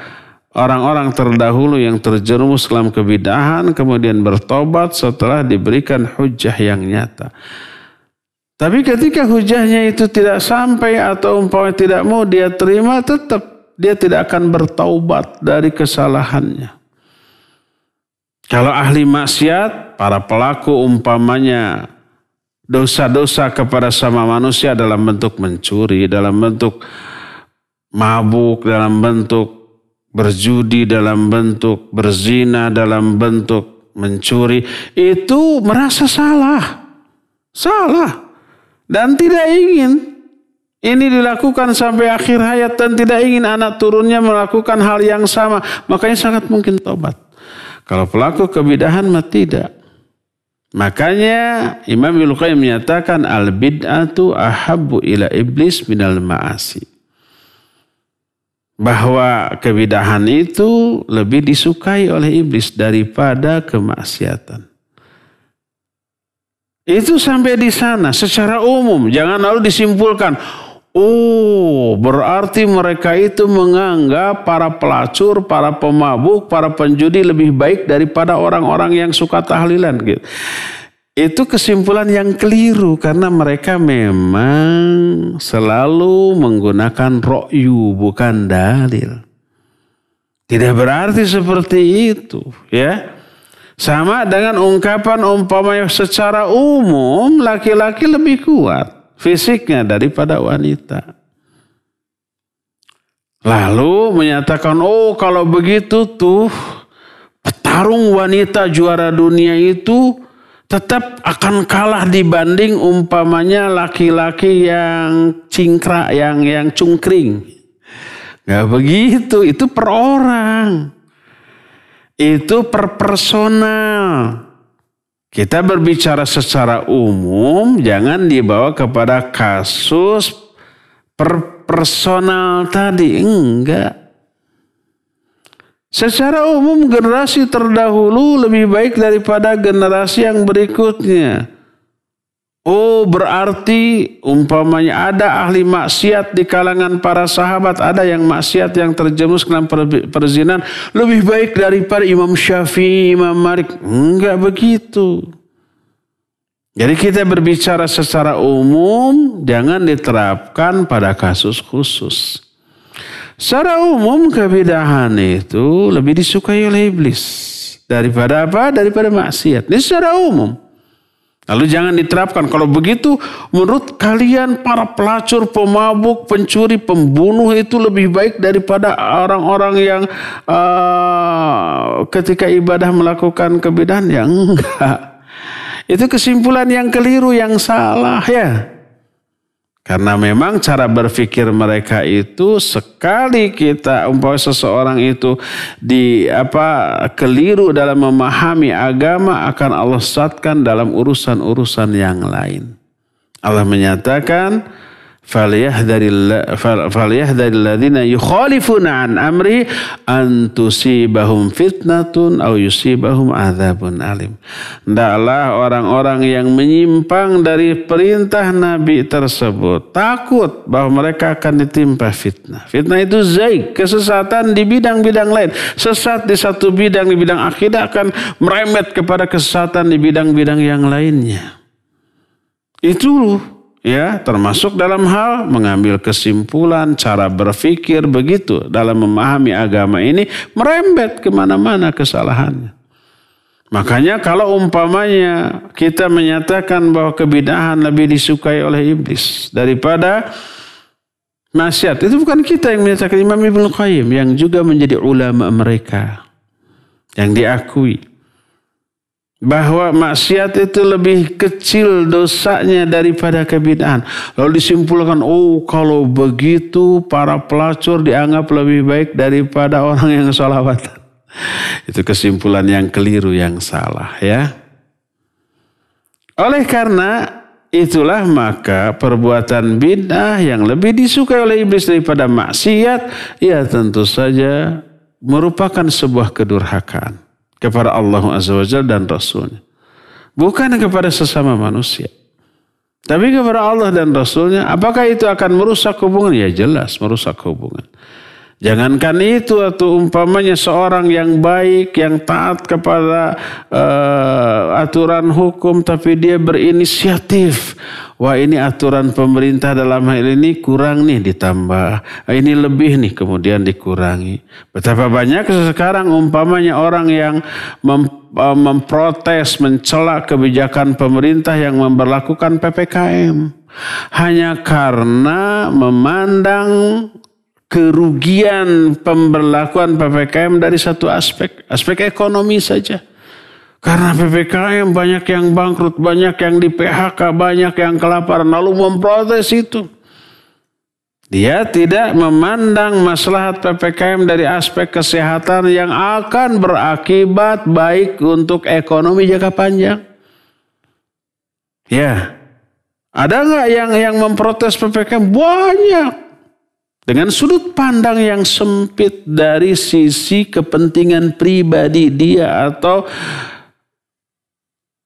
orang-orang terdahulu yang terjerumus dalam kebidahan kemudian bertobat setelah diberikan hujah yang nyata. Tapi ketika hujahnya itu tidak sampai atau umpamanya tidak mau dia terima, tetap dia tidak akan bertaubat dari kesalahannya. Kalau ahli maksiat, para pelaku umpamanya dosa-dosa kepada sama manusia dalam bentuk mencuri, dalam bentuk mabuk, dalam bentuk berjudi, dalam bentuk berzina, dalam bentuk mencuri, itu merasa salah. Salah. Dan tidak ingin ini dilakukan sampai akhir hayat dan tidak ingin anak turunnya melakukan hal yang sama. Makanya sangat mungkin tobat. Kalau pelaku kebidahan mah tidak. Makanya Imam Ibnu Qayyim menyatakan al-bid'atu ahabbu ila iblis minal ma'asi. Bahwa kebidahan itu lebih disukai oleh iblis daripada kemaksiatan. Itu sampai di sana secara umum. Jangan lalu disimpulkan, oh berarti mereka itu menganggap para pelacur, para pemabuk, para penjudi lebih baik daripada orang-orang yang suka tahlilan gitu. Itu kesimpulan yang keliru karena mereka memang selalu menggunakan ro'yu bukan dalil. Tidak berarti seperti itu ya. Sama dengan ungkapan umpamanya secara umum laki-laki lebih kuat fisiknya daripada wanita. Lalu menyatakan, oh kalau begitu tuh petarung wanita juara dunia itu tetap akan kalah dibanding umpamanya laki-laki yang cingkrak, yang cungkring. Gak begitu, itu per orang. Itu personal. Kita berbicara secara umum, jangan dibawa kepada kasus personal tadi. Enggak. Secara umum generasi terdahulu lebih baik daripada generasi yang berikutnya. Oh, berarti umpamanya ada ahli maksiat di kalangan para sahabat, ada yang maksiat yang terjerumus dalam perzinahan lebih baik daripada Imam Syafi'i, Imam Malik. Enggak begitu. Jadi kita berbicara secara umum, jangan diterapkan pada kasus khusus. Secara umum kebidahan itu lebih disukai oleh iblis daripada apa? Daripada maksiat. Ini secara umum. Lalu jangan diterapkan. Kalau begitu menurut kalian para pelacur, pemabuk, pencuri, pembunuh itu lebih baik daripada orang-orang yang ketika ibadah melakukan kebidahan? Ya enggak. Itu kesimpulan yang keliru, yang salah ya. Karena memang cara berpikir mereka itu sekali kita umpamanya seseorang itu keliru dalam memahami agama akan Allah sesatkan dalam urusan-urusan yang lain. Allah menyatakan falyahdharil ladzina yukhalifuna an amri an tusibahum fitnatun aw yusibahum adzabun alim. Hendaklah orang-orang yang menyimpang dari perintah Nabi tersebut takut bahwa mereka akan ditimpa fitnah. Fitnah itu zaig, kesesatan di bidang-bidang lain. Sesat di satu bidang, di bidang akidah akan merembet kepada kesesatan di bidang-bidang yang lainnya. Itu ya, termasuk dalam hal mengambil kesimpulan, cara berpikir begitu. Dalam memahami agama ini, merembet kemana-mana kesalahannya. Makanya kalau umpamanya kita menyatakan bahwa kebidahan lebih disukai oleh iblis daripada maksiat. Itu bukan kita yang menyatakan, Imam Ibnu Qayyim yang juga menjadi ulama mereka. Yang diakui. Bahwa maksiat itu lebih kecil dosanya daripada kebidahan. Lalu disimpulkan, oh kalau begitu para pelacur dianggap lebih baik daripada orang yang sholawatan. Itu kesimpulan yang keliru, yang salah ya. Oleh karena itulah maka perbuatan bid'ah yang lebih disukai oleh iblis daripada maksiat, ya tentu saja merupakan sebuah kedurhakaan kepada Allah Azza wa Jalla dan Rasulnya. Bukan kepada sesama manusia. Tapi kepada Allah dan Rasulnya. Apakah itu akan merusak hubungan? Ya jelas merusak hubungan. Jangankan itu atau umpamanya seorang yang baik, yang taat kepada aturan hukum. Tapi dia berinisiatif. Wah ini aturan pemerintah dalam hal ini kurang nih ditambah. Ini lebih nih kemudian dikurangi. Betapa banyak sekarang umpamanya orang yang memprotes, mencela kebijakan pemerintah yang memberlakukan PPKM. Hanya karena memandang kerugian pemberlakuan PPKM dari satu aspek ekonomi saja. Karena PPKM banyak yang bangkrut, banyak yang di PHK, banyak yang kelaparan, lalu memprotes itu. Dia tidak memandang maslahat PPKM dari aspek kesehatan yang akan berakibat baik untuk ekonomi jangka panjang. Ya, ada nggak yang memprotes PPKM? Banyak. Dengan sudut pandang yang sempit dari sisi kepentingan pribadi dia atau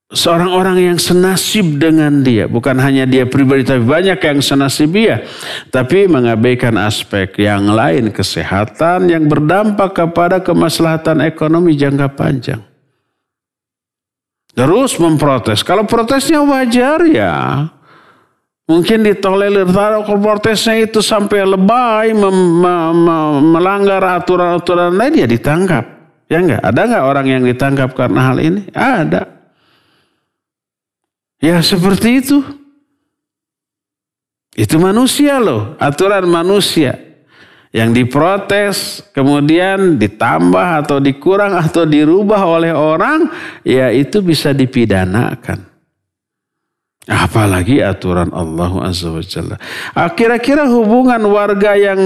seorang orang yang senasib dengan dia. Bukan hanya dia pribadi, tapi banyak yang senasib dia. Tapi mengabaikan aspek yang lain, kesehatan yang berdampak kepada kemaslahatan ekonomi jangka panjang. Terus memprotes. Kalau protesnya wajar ya, mungkin ditolerir. Kalau protesnya itu sampai lebay, melanggar aturan-aturan lain, ya ditangkap. Ya enggak? Ada enggak orang yang ditangkap karena hal ini? Ada. Ya seperti itu. Itu manusia loh, aturan manusia. Yang diprotes, kemudian ditambah atau dikurang atau dirubah oleh orang, ya itu bisa dipidanakan. Apalagi aturan Allah Azza wa Jalla. Kira-kira hubungan warga yang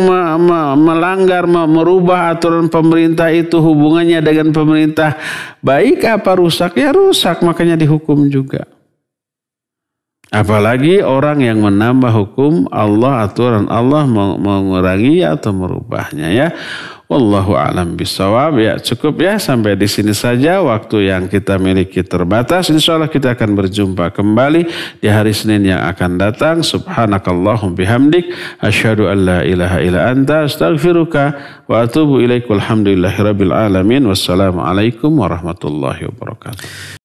melanggar, merubah aturan pemerintah itu hubungannya dengan pemerintah baik apa rusak? Ya rusak, makanya dihukum juga. Apalagi orang yang menambah hukum Allah, aturan Allah, mengurangi atau merubahnya ya. Wallahu a'lam bishawab. Ya cukup ya sampai di sini saja, waktu yang kita miliki terbatas. Insyaallah kita akan berjumpa kembali di hari Senin yang akan datang. Subhanakallahum bihamdik asyhadu an la ilaha illa anta astaghfiruka wa atubu ilaik. Walhamdulillahirabbil alamin. Wassalamualaikum warahmatullahi wabarakatuh.